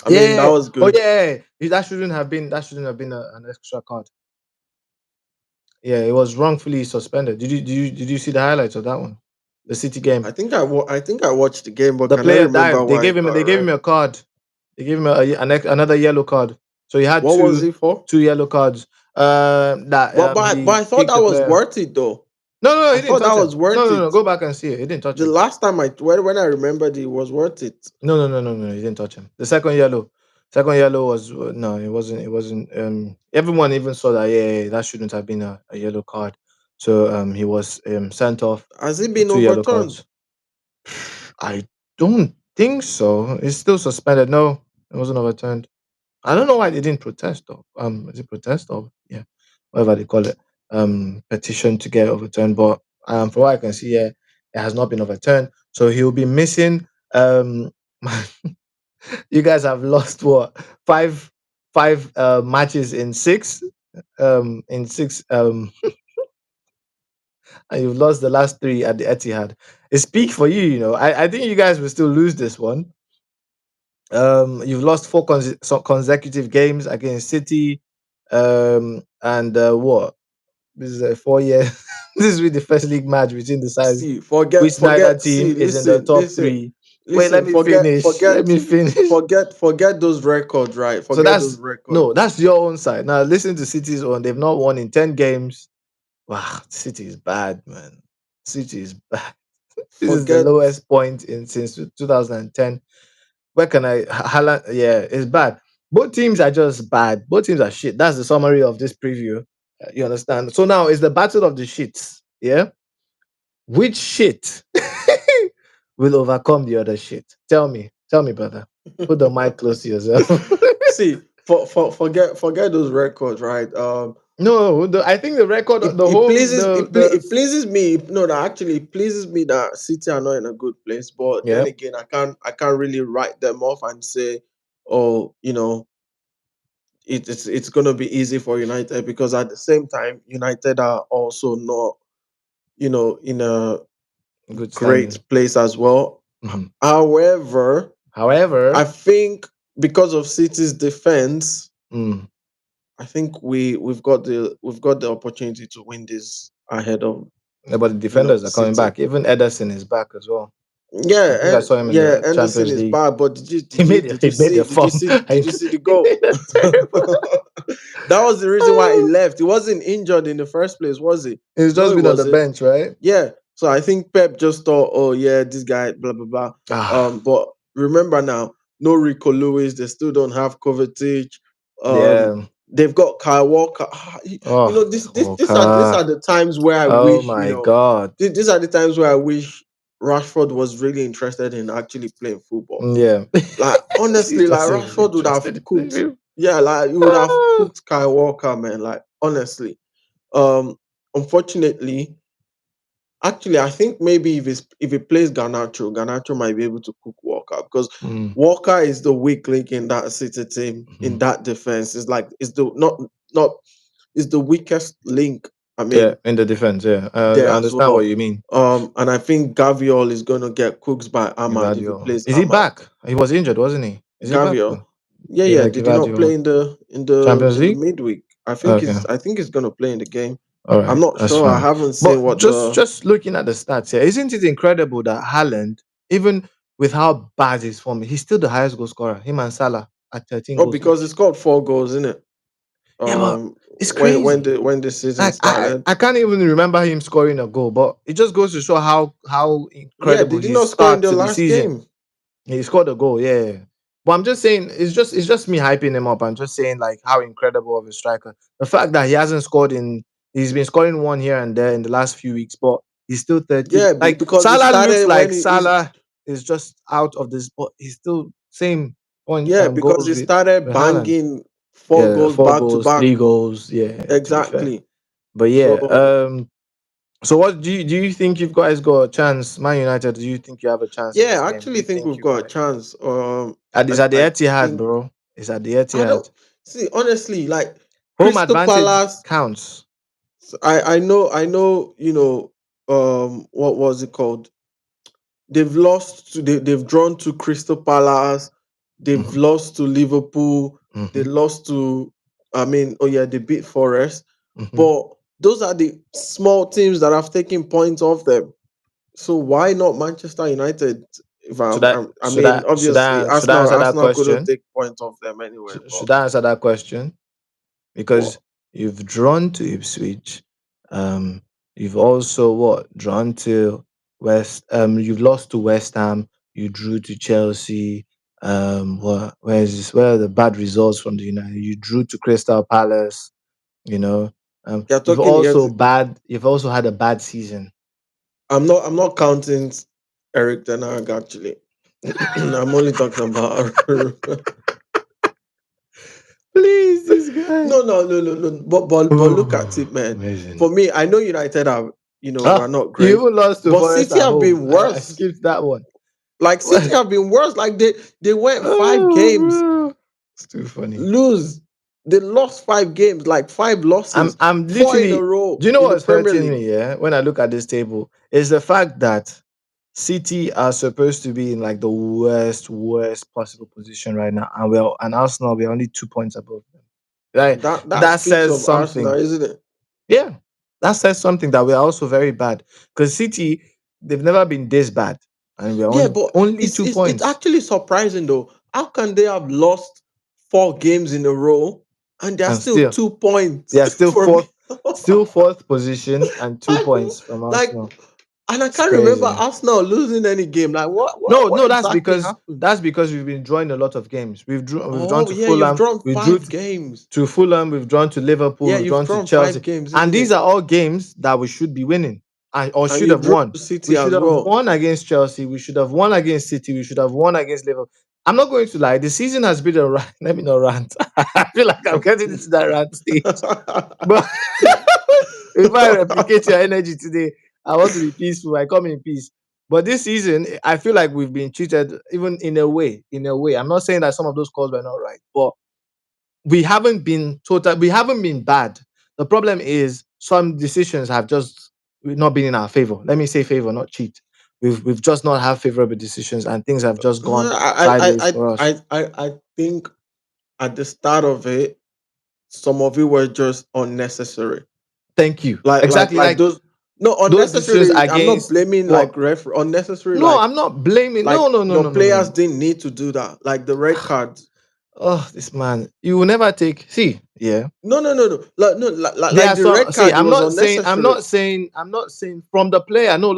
I mean, that Yeah. was Oh good. yeah. That shouldn't have been an extra card. Yeah, it was wrongfully suspended. Did you see the highlights of that one? The City game. I think I watched the game, but The can I player remember dived. They why gave it him got they gave him red? a card. They gave him another yellow card. So he had What was it for? two yellow cards. That But he I thought kicked that the was player. worth it though. No, I he didn't thought touch that him. was worth No. it. Go back and see it. He didn't touch The him. last time when I remembered it was worth it. No. He didn't touch him. The second yellow was no. It wasn't. It wasn't. Everyone even saw that. Yeah, that shouldn't have been a yellow card. So he was sent off Has it with been two yellow overturned? cards. I don't think so. It's still suspended. No, it wasn't overturned. I don't know why they didn't protest though. Is it protest or yeah, whatever they call it, petition to get overturned. But from what I can see, yeah, it has not been overturned. So he'll be missing. You guys have lost what five matches in six. In six. And you've lost the last three at the Etihad. It speaks for you. You know, I think you guys will still lose this one. You've lost four consecutive games against City, and what? This is a 4 year. This is really the first league match between the sides, See, which neither team see, is in the listen, top three. Wait, let listen, me finish. Let me finish. forget those records, right? So Forget those records. that's your own side. Now listen to City's own. They've not won in 10 games. Wow, City is bad, man. City is bad. This is the Forget, lowest point in since 2010. Where can I Haaland? Yeah, it's bad. Both teams are just bad. Both teams are shit. That's the summary of this preview. You understand? So now it's the battle of the shits. Yeah, which shit will overcome the other shit? Tell me, brother. Put the mic close to yourself. see, forget those records, right? No, I think the record, the home, it pleases me. No, that actually it pleases me that City are not in a good place. But then yeah, again, I can't really write them off and say, oh, it's gonna be easy for United, because at the same time, United are also not, in a good great standing. place as well. Mhm. However, I However, think because of City's defense, mm, I think we've got the opportunity to win this ahead of, but the defenders are coming City. back. Even Ederson is back as well. I Yeah, think I saw him in yeah, the Anderson Champions is League. bad, but He made a form. did you see the He goal? made a terrible. That was the reason why he left. He wasn't injured in the first place, was he? He's No, just it been on the wasn't. bench, right? Yeah. So I think Pep just thought, oh yeah, this guy, blah blah blah. Ah, But remember now, no Rico Lewis. They still don't have Kovacic. Um, yeah. they've got Kyle Walker. Oh, These are Walker. the times where I Oh wish, my God. these are the times where I wish Rashford was really interested in actually playing football. Yeah. Like He honestly, like just said he's Rashford would have interested in cooked. playing. Yeah, like he would have Ah. cooked Kyle Walker, man. Like honestly. Um, Unfortunately, actually, I think maybe if he plays Garnacho might be able to cook Walker, because Mm, Walker is the weak link in that City team, in mhm. that defense. It's like it's the not it's the weakest link. I Yeah, mean, in the defense. Yeah, there I as understand what well. you mean. And I think Gaviol is gonna get cooked by Ahmad if he Kivadio. plays Is he Ahmad. back? He was injured, wasn't he? Is he back Gaviol, though? yeah, yeah. Yeah, Did he not play Kivadio. in Champions the League? midweek? Okay. I think he's gonna play in the game. All I'm right. not That's sure. I fine. haven't seen But what the just looking at the stats here, isn't it incredible that Haaland, even with how bad his form, he's still the highest goal scorer, him and Salah at 13 oh, goals because he each. scored 4 goals, isn't it? Yeah, but it's When crazy. the season Like started. I can't even remember him scoring a goal, but it just goes to show how Yeah, incredible did he his not score in start the to the last season. game? He scored a goal, yeah. But I'm just saying, it's just me hyping him up. I'm just saying like how incredible of a striker. The fact that he hasn't scored he's been scoring one here and there in the last few weeks, but he's still 30. Yeah, Like because he Salah looks started like when he's Salah is just out of this, but he's still same point yeah, because goals he started with Haaland. banging four Yeah, goals four back to goals, back. 3 goals. Yeah, to be fair. Exactly. But yeah, So so what do you think you guys got a chance? Man United, do you think you have a chance in yeah, this I game? Do actually you think think we've you got a guys chance. it's at the I Etihad, think bro. It's at the I don't Etihad. see honestly, like Home Crystal advantage Palace. counts. I know, what was it called? They've drawn to Crystal Palace, they've Hmm. lost to Liverpool, they Hmm. lost to, I mean, oh yeah, they beat Forest, Hmm. but those are the small teams that have taken points off them. So why not Manchester United? If I mean, obviously Should I answer that Arsenal couldn't question? take points off them anyway. But Should I answer that question? what? Because you've drawn to Ipswich. Um, you've also what drawn to West. You've lost to West Ham. You drew to Chelsea. Where is this? Where are the bad results from the United? You drew to Crystal Palace. You know. You're talking. You've also had a bad season. I'm not counting Eric Ten Hag actually. I'm only talking about. Please, this guy. No. But look at it, Oh, man. amazing. For me, I know United are, are Ah, not you great, even lost to but Forest City at have home. been I worse. skipped that one. Like City have been worse. Like they went five Oh, games bro. It's too funny. lose. They lost 5 games, like five losses, I'm four in a literally. row Do you know in the what's Premier hurting League. me? Yeah, when I look at this table, is the fact that City are supposed to be in like the worst possible position right now, and Arsenal we're only 2 points above them. Like That that speaks says of Arsenal, something. isn't it? Yeah, That says something that we are also very bad. Because City, they've never been this bad, and we're Yeah, on but only it's two it's it's points, actually surprising though. How can they have lost 4 games in a row and they're and still still 2 points they are from still fourth position, and two like points from like Arsenal. and I It's can't remember crazy. Arsenal losing any game. Like what what No, what no, exactly happened? that's because we've been drawing a lot of games. We've drawn Oh to yeah, you've Fulham, drawn we drew 5 games. to Fulham, we've drawn to Liverpool, Yeah, we've you've drawn to drawn Chelsea, 5 games, and isn't these it? are all games that we should be winning, or And should you have drew won. We City should as have well. won against Chelsea. We should have won against City. We should have won against Liverpool. I'm not going to lie. The season has been a rant. Let me not rant. I feel like I'm getting into that rant stage. But if I replicate your energy today, I want to be peaceful. I come in peace. But this season, I feel like we've been cheated, even in a way. In a way, I'm not saying that some of those calls were not right, but we haven't been total. We haven't been bad. The problem is some decisions have just not been in our favor. Let me say favor, not cheat. We've just not had favorable decisions, and things have just gone sideways for us. I think at the start of it, some of it were just unnecessary. Thank you. Like Exactly, like like those no those decisions unnecessary. I'm not against blaming what? like ref unnecessary. No, I'm not blaming. Like No, no, no, your no, no, no, players no. didn't need to do that. Like the red cards. Oh, this man, you will never take. See, yeah. No, no, no, no. Like no, There like are the some. red See, card. It I'm was not saying. unnecessary. I'm not saying from the player. No,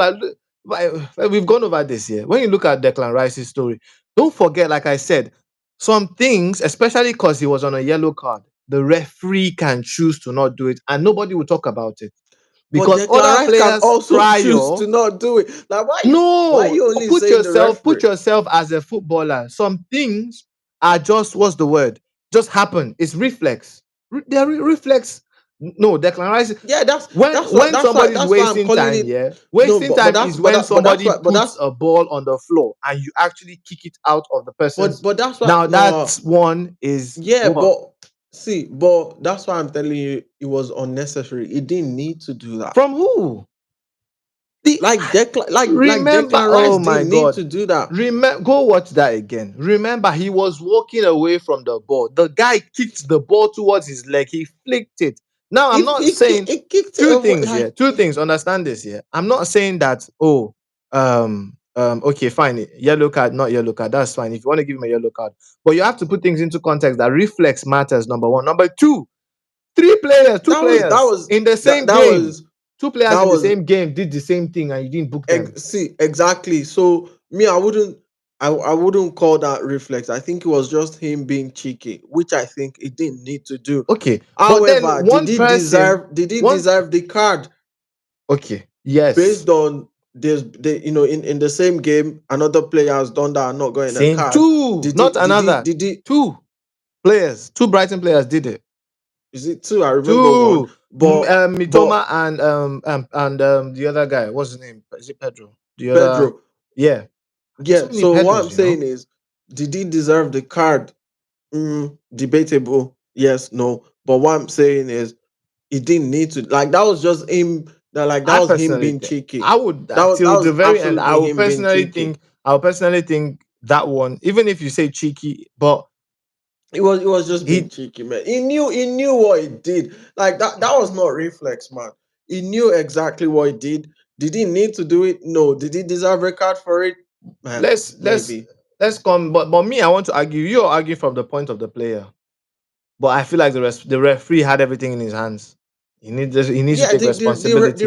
we've gone over this here. When you look at Declan Rice's story, don't forget. Like I said, some things, especially because he was on a yellow card, the referee can choose to not do it, and nobody will talk about it But because Declan other Rice can players also choose prior. to not do it. Like why No, you only put saying the yourself, referee? put yourself as a footballer. Some things are just what's the word? Just happen. It's reflex. They're reflex. No, Declan Rice. Yeah, When somebody's that's why I'm wasting calling time, it. yeah, No, wasting time is when but that's somebody why puts a ball on the floor and you actually kick it out of the person's. but that's why Now no. that one is Yeah, what? but see, but that's why I'm telling you it was unnecessary. It didn't need to do that. From who? The Like remember, Declan Rice oh my didn't need god. to do that. Remember, go watch that again. Remember, he was walking away from the ball. The guy kicked the ball towards his leg. He flicked it. Now, I'm not saying It kicked it two away. things Like here. Two things. Understand this here. I'm not saying that, oh, okay, fine. Yellow card, not yellow card. That's fine. If you want to give him a yellow card. But you have to put things into context that reflex matters, number one. Number two, two that players was in the same that game. was Two players that in the was same game did the same thing and you didn't book them. see exactly. So me, I wouldn't call that reflex. I think it was just him being cheeky, which I think he didn't need to do. Okay. But However, then one person, did he one deserve the card okay, yes. based on in the same game another player has done that and not getting a Same card? two, not another. Did he Two players, two Brighton players did it. is it two? I remember one, Two but Mitoma and the other guy, what's his name? Is it Pedro? The other, Pedro. yeah. There's so Yeah. many So what I'm Pedros, you know. saying is, did he deserve the card? Debatable. Yes, no. But what I'm saying is, he didn't need to. Like that was just him. That I was him personally being think cheeky. I would That till the was very end. absolutely him being cheeky. I would personally think that one, even if you say cheeky, but It was just being he cheeky, man. He knew what he did. Like that was not reflex, man. He knew exactly what he did. Did he need to do it? No. Did he deserve a card for it? Man, let's let's maybe. let's come. But me, I want to argue. You're arguing from the point of the player. But I feel like the referee had everything in his hands. He needs to Yeah, take responsibility.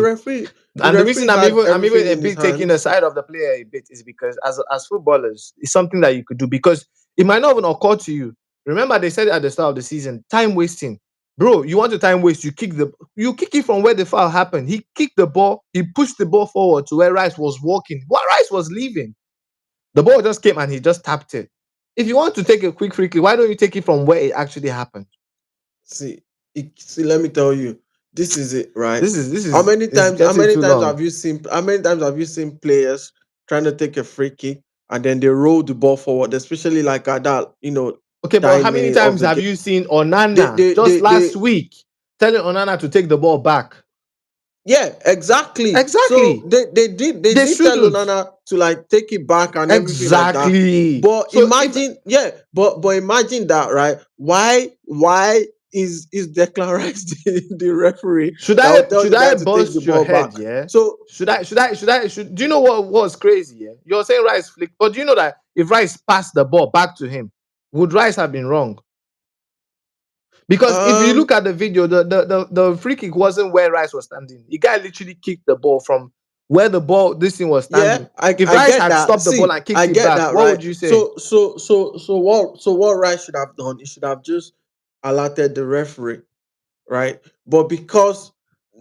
the And the reason referee had I'm even everything a in his bit taking the hands. side of the player a bit is because as footballers, it's something that you could do because it might not even occur to you. Remember, they said at the start of the season, time wasting. Bro, you want to time waste, you kick it from where the foul happened. He kicked the ball, he pushed the ball forward to where Rice was walking. What Rice was leaving. The ball just came and he just tapped it. If you want to take a quick free kick, why don't you take it from where it actually happened? See, let me tell you, this is it, right? This is How getting many too times long. have you seen players trying to take a free kick and then they roll the ball forward, especially like at that, Okay, but how dying many minute of times the have game. you seen They Onana they just they, last they week telling Onana to take the ball back? Yeah, exactly. So Exactly. they They did tell shouldn't. Onana to like take it back and everything like that. Exactly. But So if imagine, yeah, but imagine that, right? Why is Declan Rice the referee Should that I will tell should the I guy to take the bust your ball back? head? Yeah. So Should do you know what was crazy? Yeah, you're saying Rice flick, but do you know that if Rice passed the ball back to him, would Rice have been wrong? Because if you um look at the video, the free kick wasn't where Rice was standing. The guy literally kicked the ball from where the ball this thing was yeah, standing. I If I Rice get had that. stopped the ball See, and kicked I it get back, that, what right? would you say? So what Rice should have done, he should have just alerted the referee, right? But because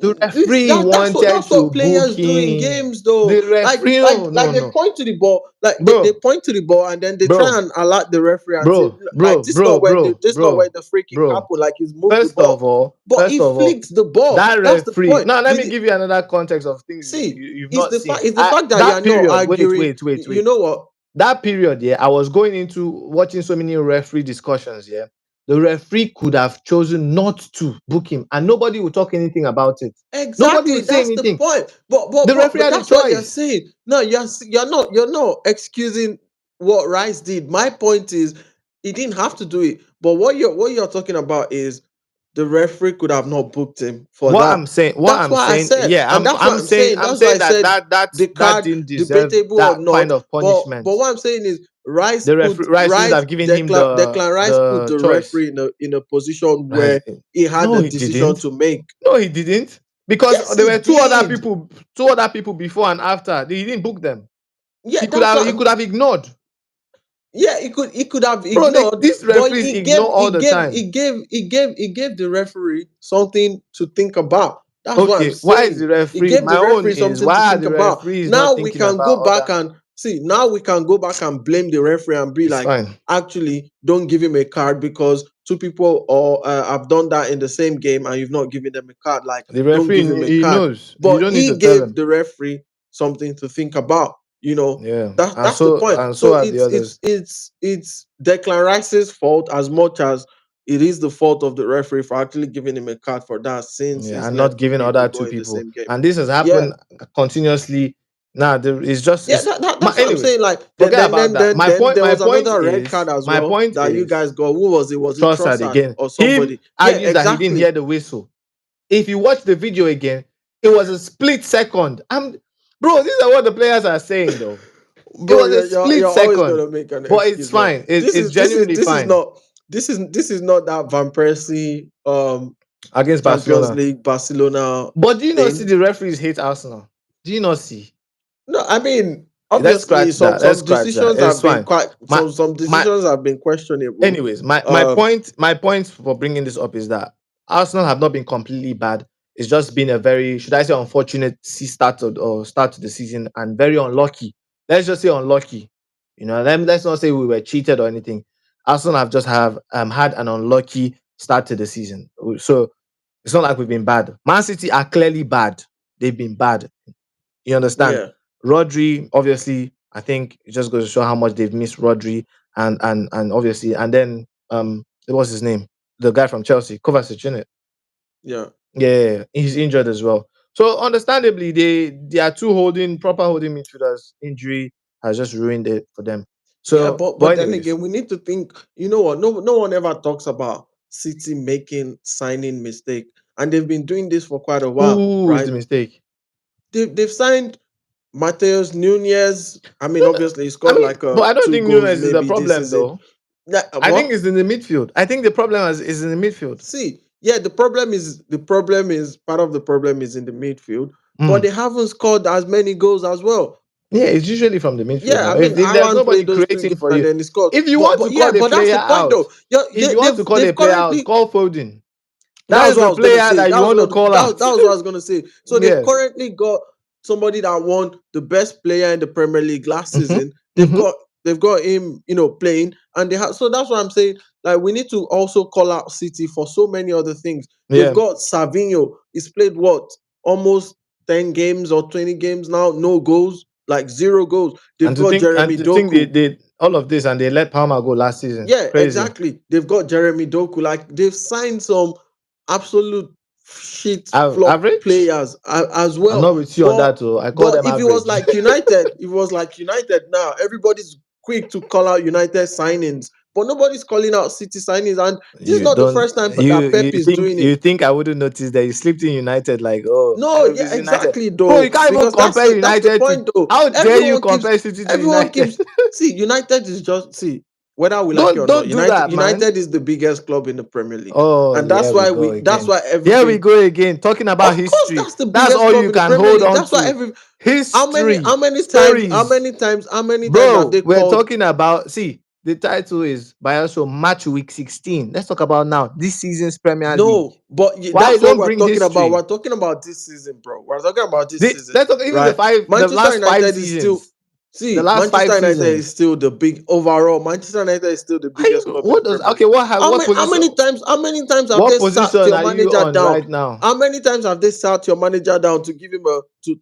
The this referee that wanted that's to what book players do in him. games though. The referee, no, Like no, they no, point to the ball, like they bro, point to the ball and then they try bro, and alert the referee and say, bro, like bro, bro, bro, this not where bro, the free kick bro. happened, like he's moved the First ball. of all, But first he of all, flicks the ball. that That's the referee. point. Now, let me give you another context of things See, you've not seen. it's the fact that That you're not period, wait, arguing. wait, wait, You wait. know what? That period, yeah, I was going into watching so many referee discussions, yeah. The referee could have chosen not to book him, and nobody would talk anything about it. Nobody Exactly, would say that's the anything. point. The referee But had a that's what you're choice. saying. No, you're not excusing what Rice did. My point is he didn't have to do it. But what you're talking about is the referee could have not booked him for that. What That's I'm why I saying, said, yeah, and that's what I'm saying. I'm That's why I saying that said the that card didn't deserve debatable or that kind not. of punishment. But what I'm saying is The referee Rice shouldn't have given him Declan Rice put the the choice. referee in a position Rice, where he had no, a he decision didn't. to make. No, he didn't. Because Yes, there he were did. two other people before and after. He didn't book them. Yeah, that's He what. could have ignored. Yeah, he could have Bro, ignored, these but referees ignore all the time. he gave the referee something to think about. That's what I'm Okay, why is saying. the He referee? gave My the own referee is something to why are think the about. referees not Now we thinking can about go back other? and see. Now we can go back and blame the referee and be It's like, fine. actually, don't give him a card because two people or have done that in the same game and you've not given them a card. Like, The don't referee give him a he card. knows. You But don't need he to tell gave him. the referee something to think about. You know, Yeah, that's the point. and so So are the others. it's Declan Rice's fault as much as it is the fault of the referee for actually giving him a card for that since Yeah, he's and let not two giving people other go two in the people. same game. And this has Yeah, happened continuously. Now there is just yeah, it's that's what I'm anyways. saying. Like Forget about that. then there My was point another red is card as well that you guys got. Who was it? Was it Trossard Trossard again. or Him somebody? Yeah, argues that he didn't exactly. hear the whistle. If you watch the video again, it was a split second. Bro, these are what the players are saying though. It Bro, was a split you're always second. gonna make an But it's excuse, man. fine. It's genuinely This is fine not this is not that Van Persie against Champions Barcelona. League Barcelona But do you not see thing. the referees hate Arsenal? Do you not see? No, I mean, Let's obviously scratch that. Let's some scratch that. decisions It's have been fine. quite My some my decisions have been questionable. anyways, Um my point for bringing this up is that Arsenal have not been completely bad. It's just been a very, should I say, unfortunate start to the season and very unlucky. Let's just say unlucky. Let's not say we were cheated or anything. Arsenal have just have had an unlucky start to the season. So it's not like we've been bad. Man City are clearly bad. They've been bad. You understand? yeah, Rodri, obviously, I think it just goes to show how much they've missed Rodri and obviously, and then what's his name? The guy from Chelsea, Kovacic, innit? yeah. Yeah, he's injured as well. So understandably, they are two proper holding midfielders. Injury has just ruined it for them. Yeah, So, but but then anyways, again, we need to think, you know what? No one ever talks about City making signing mistake. And they've been doing this for quite a while, who is right? the mistake? They've signed Mateus Nunez. I mean, No, no, obviously he I scored mean, like but I don't two think goals Nunes is the maybe this problem season. though. I think What? it's in the midfield. I think the problem is in the midfield. See, yeah, the problem is part of the problem is in the midfield, but Mm. they haven't scored as many goals as well. Yeah, it's usually from the midfield Yeah, now. I mean, If there's Aaron nobody played those three creating games for and you, then he scored. if you want to But yeah, call a but that's player the point out, though. Yeah, if you want to call a they've player out, currently. call Foden. That That was is what I the was gonna player say. that you want to call out. That was what I was gonna say. So they've Yeah. currently got somebody that won the best player in the Premier League last Mm-hmm. season. Mm-hmm. They've got him, playing, and they have. So that's what I'm saying. Like we need to also call out City for so many other things. They've Yeah. got Savinho. He's played what almost 10 games or 20 games now, no goals, like zero goals. They've got And Jeremy to think Doku. they all of this and they let Palmer go last season. Yeah, Crazy. exactly. They've got Jeremy Doku. Like they've signed some absolute shit flop Average? players as I'm well. not with you on that too. I call them If it was average. like United, if it was like United now, everybody's quick to call out United signings but nobody's calling out City signings. And this is You not the don't first time that you Pep you is think doing it. you think I wouldn't notice that you slipped in United like, oh, No, if yeah, it's United. exactly, Bro, you though, can't even because that's compare that's the United to, point, though. how dare you Everyone keeps, compare City to everyone United? keeps. See, United is just see whether we like it don't or not. don't do United, that, man. United is the biggest club in the Premier League, Oh, and that's here we why go that's again. why Here we everything. go again. Talking about Of course, history. that's the That's biggest all club you in the can Premier hold League. on That's why to. every History. how Stories. many times have Bro, they we're called? talking about, see, the title is Bioshow Match Week 16. Let's talk about now this season's Premier League. No, but Why that's what don't we're bring talking about. We're history? talking about this season, bro. We're talking about this season, Let's talk even right? the Manchester last five United is still. seasons. The See, last Manchester five United is seasons. still the big overall. Manchester United is still the biggest club in the What does, Premier okay, League. what position, How many times have what they sat position your are you manager on down? right now? How many times have they sat your manager down to give him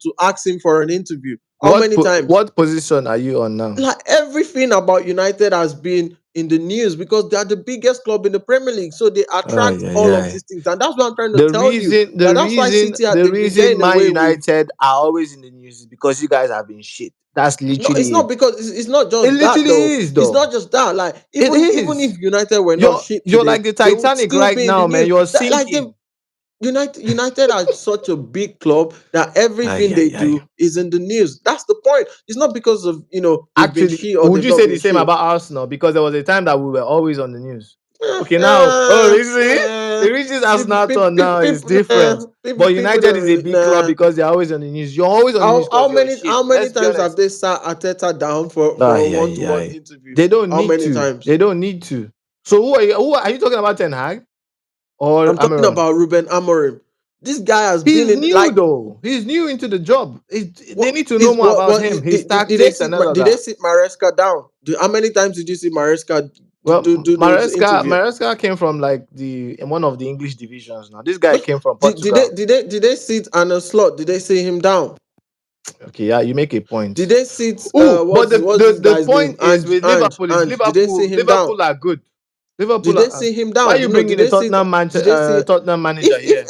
to ask him for an interview? How many times? What position are you on now? Like everything about United has been in the news because they are the biggest club in the Premier League, so they Oh, attract yeah, all of yeah. these things, and that's what I'm trying to tell you. That that's why City The they've been reason getting Man away with. United are always in the news is because you guys have been shit. That's No, it's literally not it. because it's not It just that literally though. is, It's though. not just that. Like It even is. if United were not shit You're today, like the they would Titanic still right be in the now, man. news. You're That, like they sinking. United are such a big club that everything Ay, they ay, ay. do is in the news. That's the point. It's not because of they've been Actually, shit or would they've you not say been the same shit. about Arsenal? Because there was a time that we were always on the news. Eh, Okay, now, oh, eh, you see, eh, it reaches Arsenal turn now is different. But people United don't is a really big club nah. because they're always on the news. You're always on the news because you're shit. How many Let's be times have honest. they sat Ateta down for a Ay, ay, one-to-one ay. interview? They don't How need many to. times? They don't need to. So who are you talking about, Ten Hag or I'm talking Amaron? about Ruben Amorim. This guy has been He's in new like though. He's new into the job. They what need to know is more about what him, his did they tactics and sit all of did they that. sit Maresca down? How many times did you see Maresca Well, do those interview? Maresca came from like the in one of the English divisions. Now this guy came from Portugal. Did they sit Arne Slot? Did they sit him down? Okay, yeah, you make a Did point. they sit Oh, but what's this the guy's name? point is with Liverpool is And did they sit him down? Liverpool are good. Did Liverpool they are. see him Why are down? you No, did bringing a they see? Did they see? Tottenham manager here?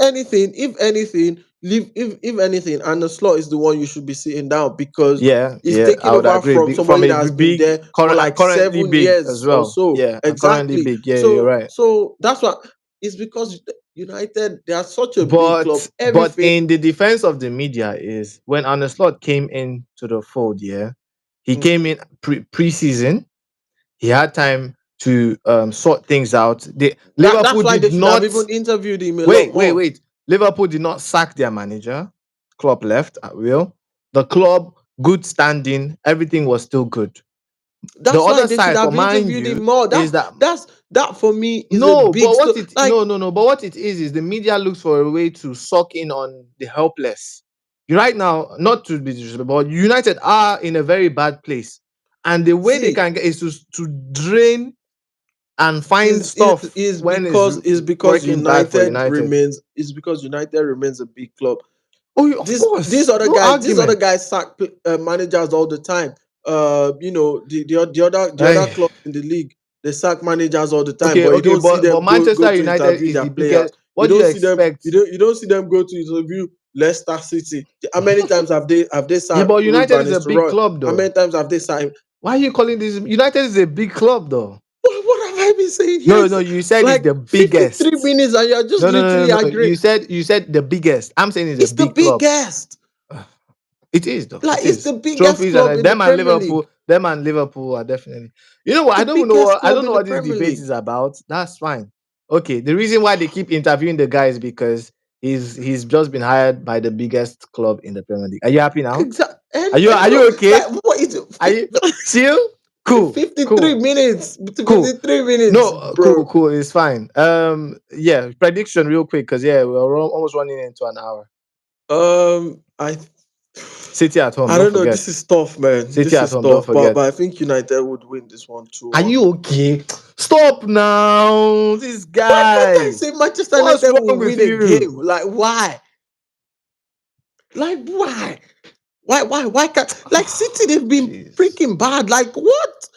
If anything, leave if anything, and the slot is the one you should be sitting down because Yeah, he's yeah, I taking would over agree. from From somebody a that has been there for like currently 7 big as years or well. so. Yeah, and currently Exactly. big. Yeah, you're right. So that's what it's because United they are such a big club. But Everything. in the defense of the media is when Arne Slot came into the fold. Yeah, he came Mhm. in preseason. He had time to sort things out. That's Liverpool why did they should have not. even interviewed him a lot more. Wait. Liverpool did not sack their manager. Klopp left at will. The club, good standing, everything was still good. The That's why other they should side for have Man interviewed him U more. is that That for me is a big story. Like But what it is the media looks for a way to suck in on the helpless. Right now, not to be disrespectful, but United are in a very bad place, and the way they see, can get is to drain and find stuff when it's is because working bad for United. United remains a big club. Oh, of course, no These other argument. guys sack managers all the time. The other Aye. clubs in the league they sack managers all the time, Okay, but you okay, don't see but them go Manchester to United interview is their the players. biggest. What do you expect? You don't see them go to interview Leicester City. How many times have they Yeah, sacked but Ruth United Van is a big Nistelrooy? club, How though. many times have they signed? Why are you calling this? United is a big club, though. What have I been saying? No, Yes, no, you said it's like the 53 biggest. minutes, and you're just literally No. agreeing. You said the biggest. I'm saying it's a It's the big club. biggest. It is though. Like It it's the is. biggest Trophies and club in the them and Premier League. Liverpool. Them and Liverpool are definitely. You know what? The biggest I club don't know in the what this Premier debate League. is about. That's fine. Okay. The reason why they keep interviewing the guy is because he's just been hired by the biggest club in the Premier League. Are you happy now? Exactly. Are And no, you okay? like what is Are you chill? Cool. 53 minutes to Cool. 53 minutes, No, bro. cool. It's fine. Yeah. Prediction, real quick, because yeah, we're almost running into an hour. Um, I City at home. I Don't don't know. forget. This is tough, man. City This at is home. Don't tough. forget. But I think United would win this one Are 2-1. you okay? Stop now. This Why can't I guy. say Manchester What's United wrong will with win a you? game? Like why? Like why? Why can't like City? They've been Jeez. freaking bad. Like what?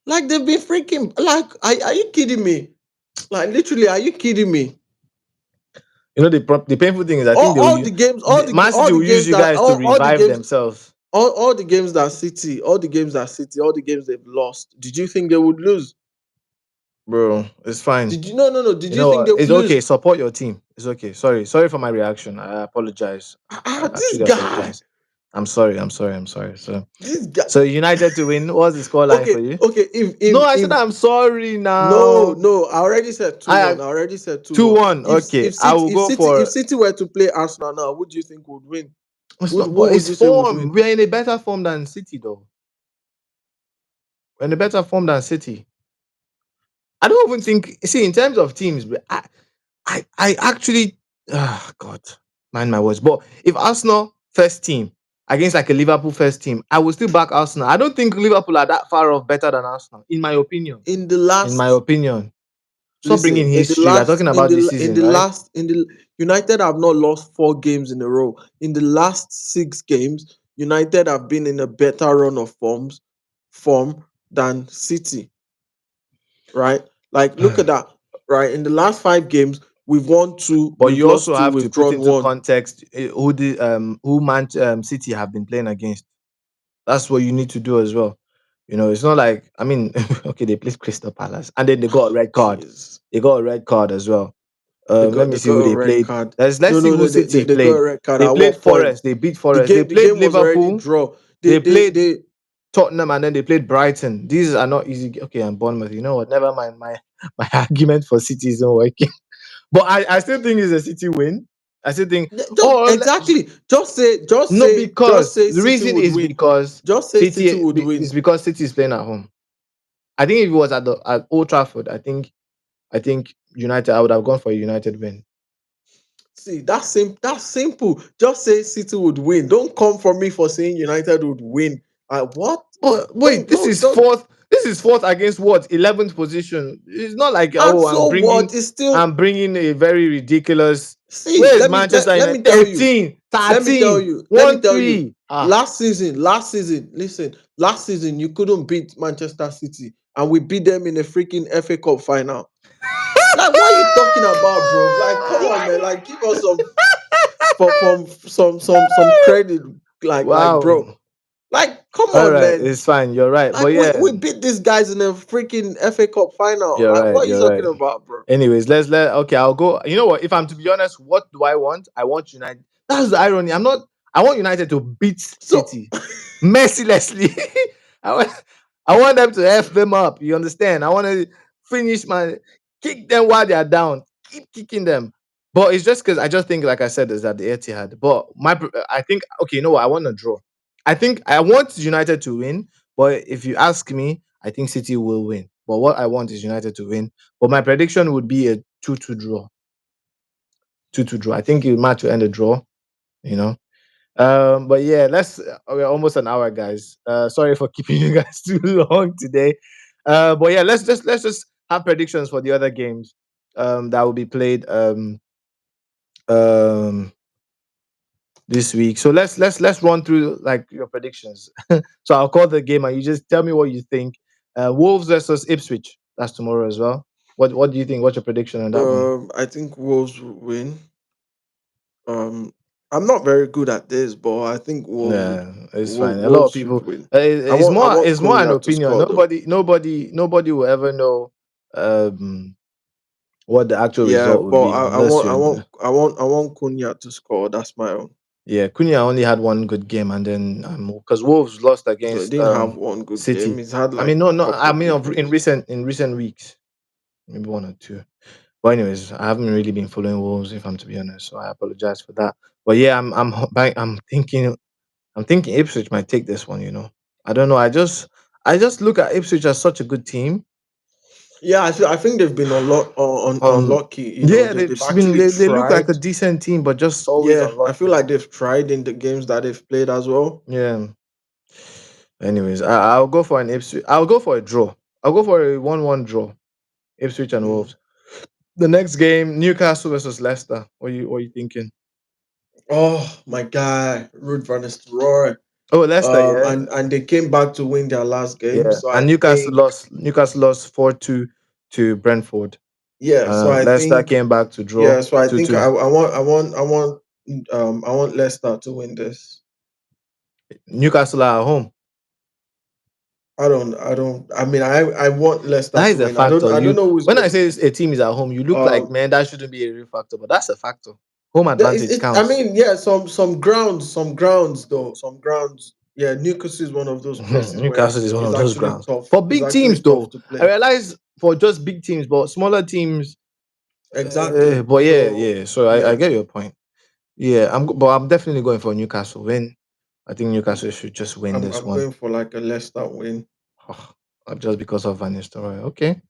Like they've been freaking like. Are you kidding me? Like literally, are you kidding me? You know the painful thing is I think All the games, Man City will use you guys to all the revive games. themselves. all the games that City, all the games they've lost, did you think they would lose? bro. It's fine. Did you no, did You you know think what? they would It's lose? okay. Support your team. It's okay. Sorry for my reaction. I apologize. I This actually guy, apologize. I'm sorry. I'm sorry. this guy. So United to win. What's the score line Okay, for you? okay. No, I said If I'm sorry no, now. no, I already said two I one. I already said two two one. one. Okay, I will go If for. City were to play Arsenal now, who do you think would win? It's not, Who but would it's you say would form. win? We are in a better form than City, though. We're in a better form than City. I don't even think. See, in terms of teams, I actually, God, mind my words. But if Arsenal first team against like a Liverpool first team, I will still back Arsenal. I don't think Liverpool are that far off better than Arsenal, in my opinion. In the In my last opinion, stop Listen, bringing in the history. We're last talking about this season, right? in the United have not lost 4 games in a row. In the last 6 games, United have been in a better run of form than City, right? Like look at that, right? In the last 5 games, we've won two, But we've you also lost two, have to we've put drawn into one. context who Man City have been playing against. That's what you need to do as well. You know, it's not like I mean, okay, they played Crystal Palace and then they got a red card. Jeez. They got a red card as well. Let me They see got who a they red played. card. Let's see who City They got a played. red card They at played what point? Forest. They beat Forest. They The played game was already Liverpool. draw. They played They Tottenham, and then they played Brighton. These are not easy. Okay, and Bournemouth. You know what? Never mind. My argument for City isn't working. But I still think it's a City win. I still think. Oh Exactly. no, Just because say the City reason would is win. because Just say City City would is win. because City is playing at home. I think if it was at Old Trafford, I think United. I would have gone for a United win. See, that's simple. Just say City would win. Don't come for me for saying United would win. What? But wait, Don't this don't is don't. fourth. This is fourth against what 11th position. It's not like And oh, so what? It's I'm still bringing a very ridiculous. see. Where is Manchester Let me United? tell you. 13, Let me tell 13, you. Let me 1 tell you. 3. Ah, Last season you couldn't beat Manchester City, and we beat them in a freaking FA Cup final. Like, what are you talking about, bro? Like, come on, man. Like, give us some credit. Bro. wow. Like, come All on, right, man. it's fine. You're right. Like, But yeah, we beat these guys in a freaking FA Cup final. you're Like, right. what are you You're right. talking about, bro? Anyways, let okay. I'll go. You know what? If I'm to be honest, what do I want? I want United. That's the irony. I'm not. I want United to beat So, City mercilessly. I want. I want them to f them up. You understand? I want to finish my kick them while they are down. Keep kicking them. But it's just because I just think, like I said, is that the Etihad. But I think okay. You know what? I want to draw. I think I want United to win. But if you ask me, I think City will win. But what I want is United to win. But my prediction would be a 2-2 draw. 2-2 draw. I think the match will end a draw, you know. But yeah, we're almost an hour, guys. Sorry for keeping you guys too long today. But yeah, let's just have predictions for the other games that will be played um this week. So let's run through like your predictions. So I'll call the game and you just tell me what you think. Wolves versus Ipswich. That's tomorrow as well. What do you think? What's your prediction on that one? I think Wolves will win. Um, I'm not very good at this, but I think Yeah, it's fine. A lot of Wolves should people. win. It's I more. want It's more an Cunha to opinion. score though. Nobody will ever know um what the actual Yeah, result would but be unless you're. I want Cunha to score. That's my own. Yeah, Cunha only had one good game, and then because Wolves lost No, he against didn't have one good game. City. He's had I like mean, no, a no. couple I of mean, good in games. recent weeks, maybe one or two. But anyways, I haven't really been following Wolves, if I'm to be honest. So I apologize for that. But yeah, I'm thinking Ipswich might take this one. I don't know. I just look at Ipswich as such a good team. Yeah, I think they've been a lot Um, unlucky. yeah, They've actually they look like a tried. decent team, but just always Yeah, I feel unlucky. like they've tried in the games that they've played as well. Yeah. Anyways, I'll go for an Ipswich. I'll go for a draw. I'll go for a 1-1 draw. Ipswich and Mm. Wolves. The next game, Newcastle versus Leicester. What are you thinking? Oh my guy, Ruud van Nistelrooy. Oh, Leicester, yeah, And they came back to win their last game. yeah. So I And Newcastle think lost. Newcastle lost 4-2 to Brentford. yeah. So I Leicester think came back to draw yeah. So I think 2-2. I want Leicester to win this. Newcastle are at home. I mean, I want Leicester That to is a win. factor. I don't You know who's when I going say to. a team is at home, you look like Um, man that shouldn't be a real factor, but that's a factor. Home advantage I counts. mean, yeah, some grounds though, some grounds. Yeah, Newcastle is one of those places where Newcastle is one it's of those actually grounds tough. for It's big actually teams, tough though. to I play. realize for just big teams, but smaller teams. Exactly. But yeah, So yeah. So I yeah, get your point. Yeah, but I'm definitely going for Newcastle win. I think Newcastle should just win this I'm one. going for like a Leicester win. Just because of Van Nistelrooy. Okay.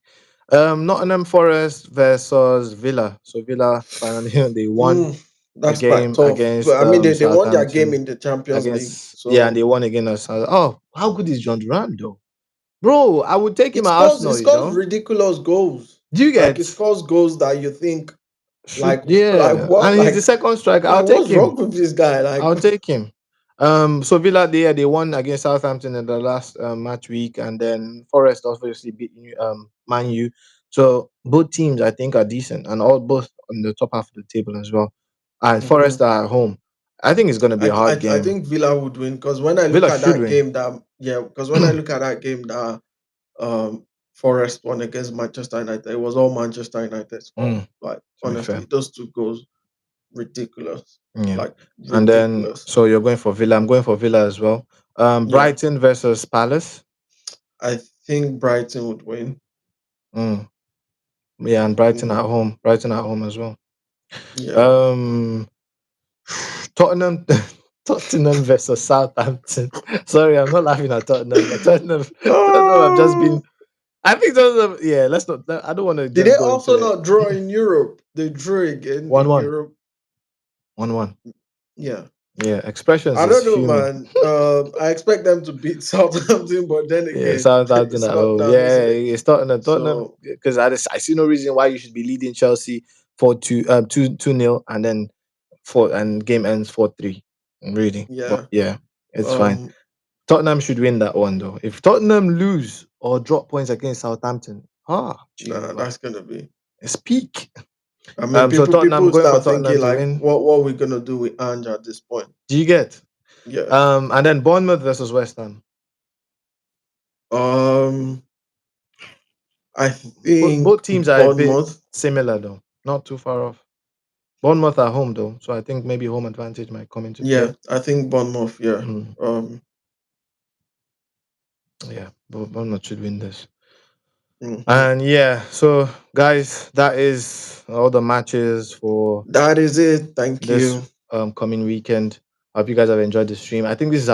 Nottingham Forest versus Villa. So Villa finally they won Mm, a that's quite game tough. But against I mean, they won their game Southampton. in the Champions League, And so they won against Oh, how good is John Duran though? Bro, I would take him at it Arsenal, you scores know. ridiculous goals. Do you Like it get scores goals that you think shoot like yeah. what And he's the second striker. I'll take what's him. wrong with this guy? Like I'll take him. So Villa they won against Southampton in the last match week, and then Forest obviously beat Man U. So both teams I think are decent, and all both on the top half of the table as well. And mhm. Forest are at home. I think it's going to be a hard I game. think Villa would win because when I look Villa at should that win. game that yeah, because when I look at that game that Forest won against Manchester United, it was all Manchester United's fault. Mm, Like to be fair, honestly, those two goals ridiculous. yeah. Like And then ridiculous. so you're going for Villa. I'm going for Villa as well. Yeah. Brighton versus Palace. I think Brighton would win. Mm, yeah, and Brighton Mm, at home. Brighton at home as well. yeah. Um, Tottenham, Tottenham versus Southampton. Sorry, I'm not laughing at Tottenham, but Tottenham have just Ah, been. I think Tottenham. Yeah, let's not. I don't want to did just they go into also it. not draw in Europe? They drew again in 1-1, Europe. 1-1. Yeah. Yeah, expressions I is don't know, fuming. man. I expect them to beat Southampton, but then Yeah, again, Southampton it's at not home. done, Yeah, isn't it? it's Tottenham. Tottenham So because I see no reason why you should be leading Chelsea for 2-0 and then game ends 4-3. Really, but yeah. yeah, it's fine. Um Tottenham should win that one though. If Tottenham lose or drop points against Southampton, nah, Jehovah, that's gonna be it's peak. I mean So Tottenham people going for start Tottenham thinking to like win. what are we gonna do with Ange at this point? Do you get? Yeah. And then Bournemouth versus West Ham. Um I Both think teams are a bit Bournemouth. similar though, not too far off. Bournemouth are home though, so I think maybe home advantage might come into Yeah, play. I think Bournemouth, yeah. Mm, yeah, Bournemouth should win this. Mhm. And yeah, so guys, that is all the matches for That is it. Thank this you. coming weekend. I hope you guys have enjoyed the stream. I think this is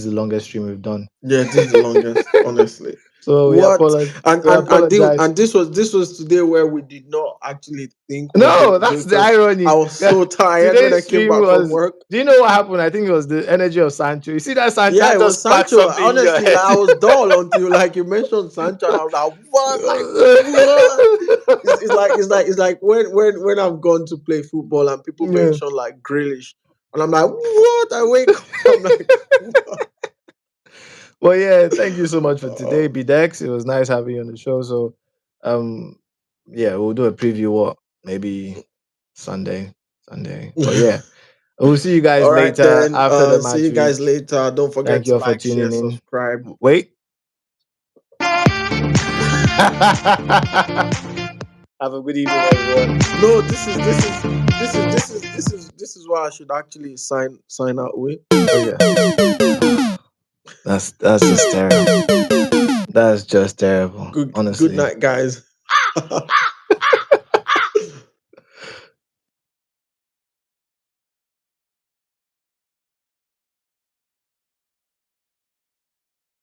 the longest stream we've done. Yeah, this is the longest, honestly. So What apologize. and this was today where we did not actually think we were going No, to do that's it the because I irony. was so tired when I Today's came stream back from was. work. Do you know what happened? I think it was the energy of Sancho. You see that Sancho Yeah, that it was just sparked Sancho. something in your Honestly, head. like I was dull until like you mentioned Sancho, and I was like, what? Like what? It's like when I've gone to play football and people Yeah. mention like Grealish, and I'm like, what? I wake up, I'm like, what? Well, yeah, thank you so much for today, Um, BDEX. It was nice having you on the show. So, um, yeah, we'll do a preview. What maybe Sunday. But yeah, we'll see you guys all right, later then. after the See match you guys week. later. Don't forget Thank you to all for like, share, tuning in. subscribe. Wait. Have a good evening, everyone. No, this is what I should actually sign out with. Okay. That's just terrible. That's just terrible. Good Honestly. night, guys.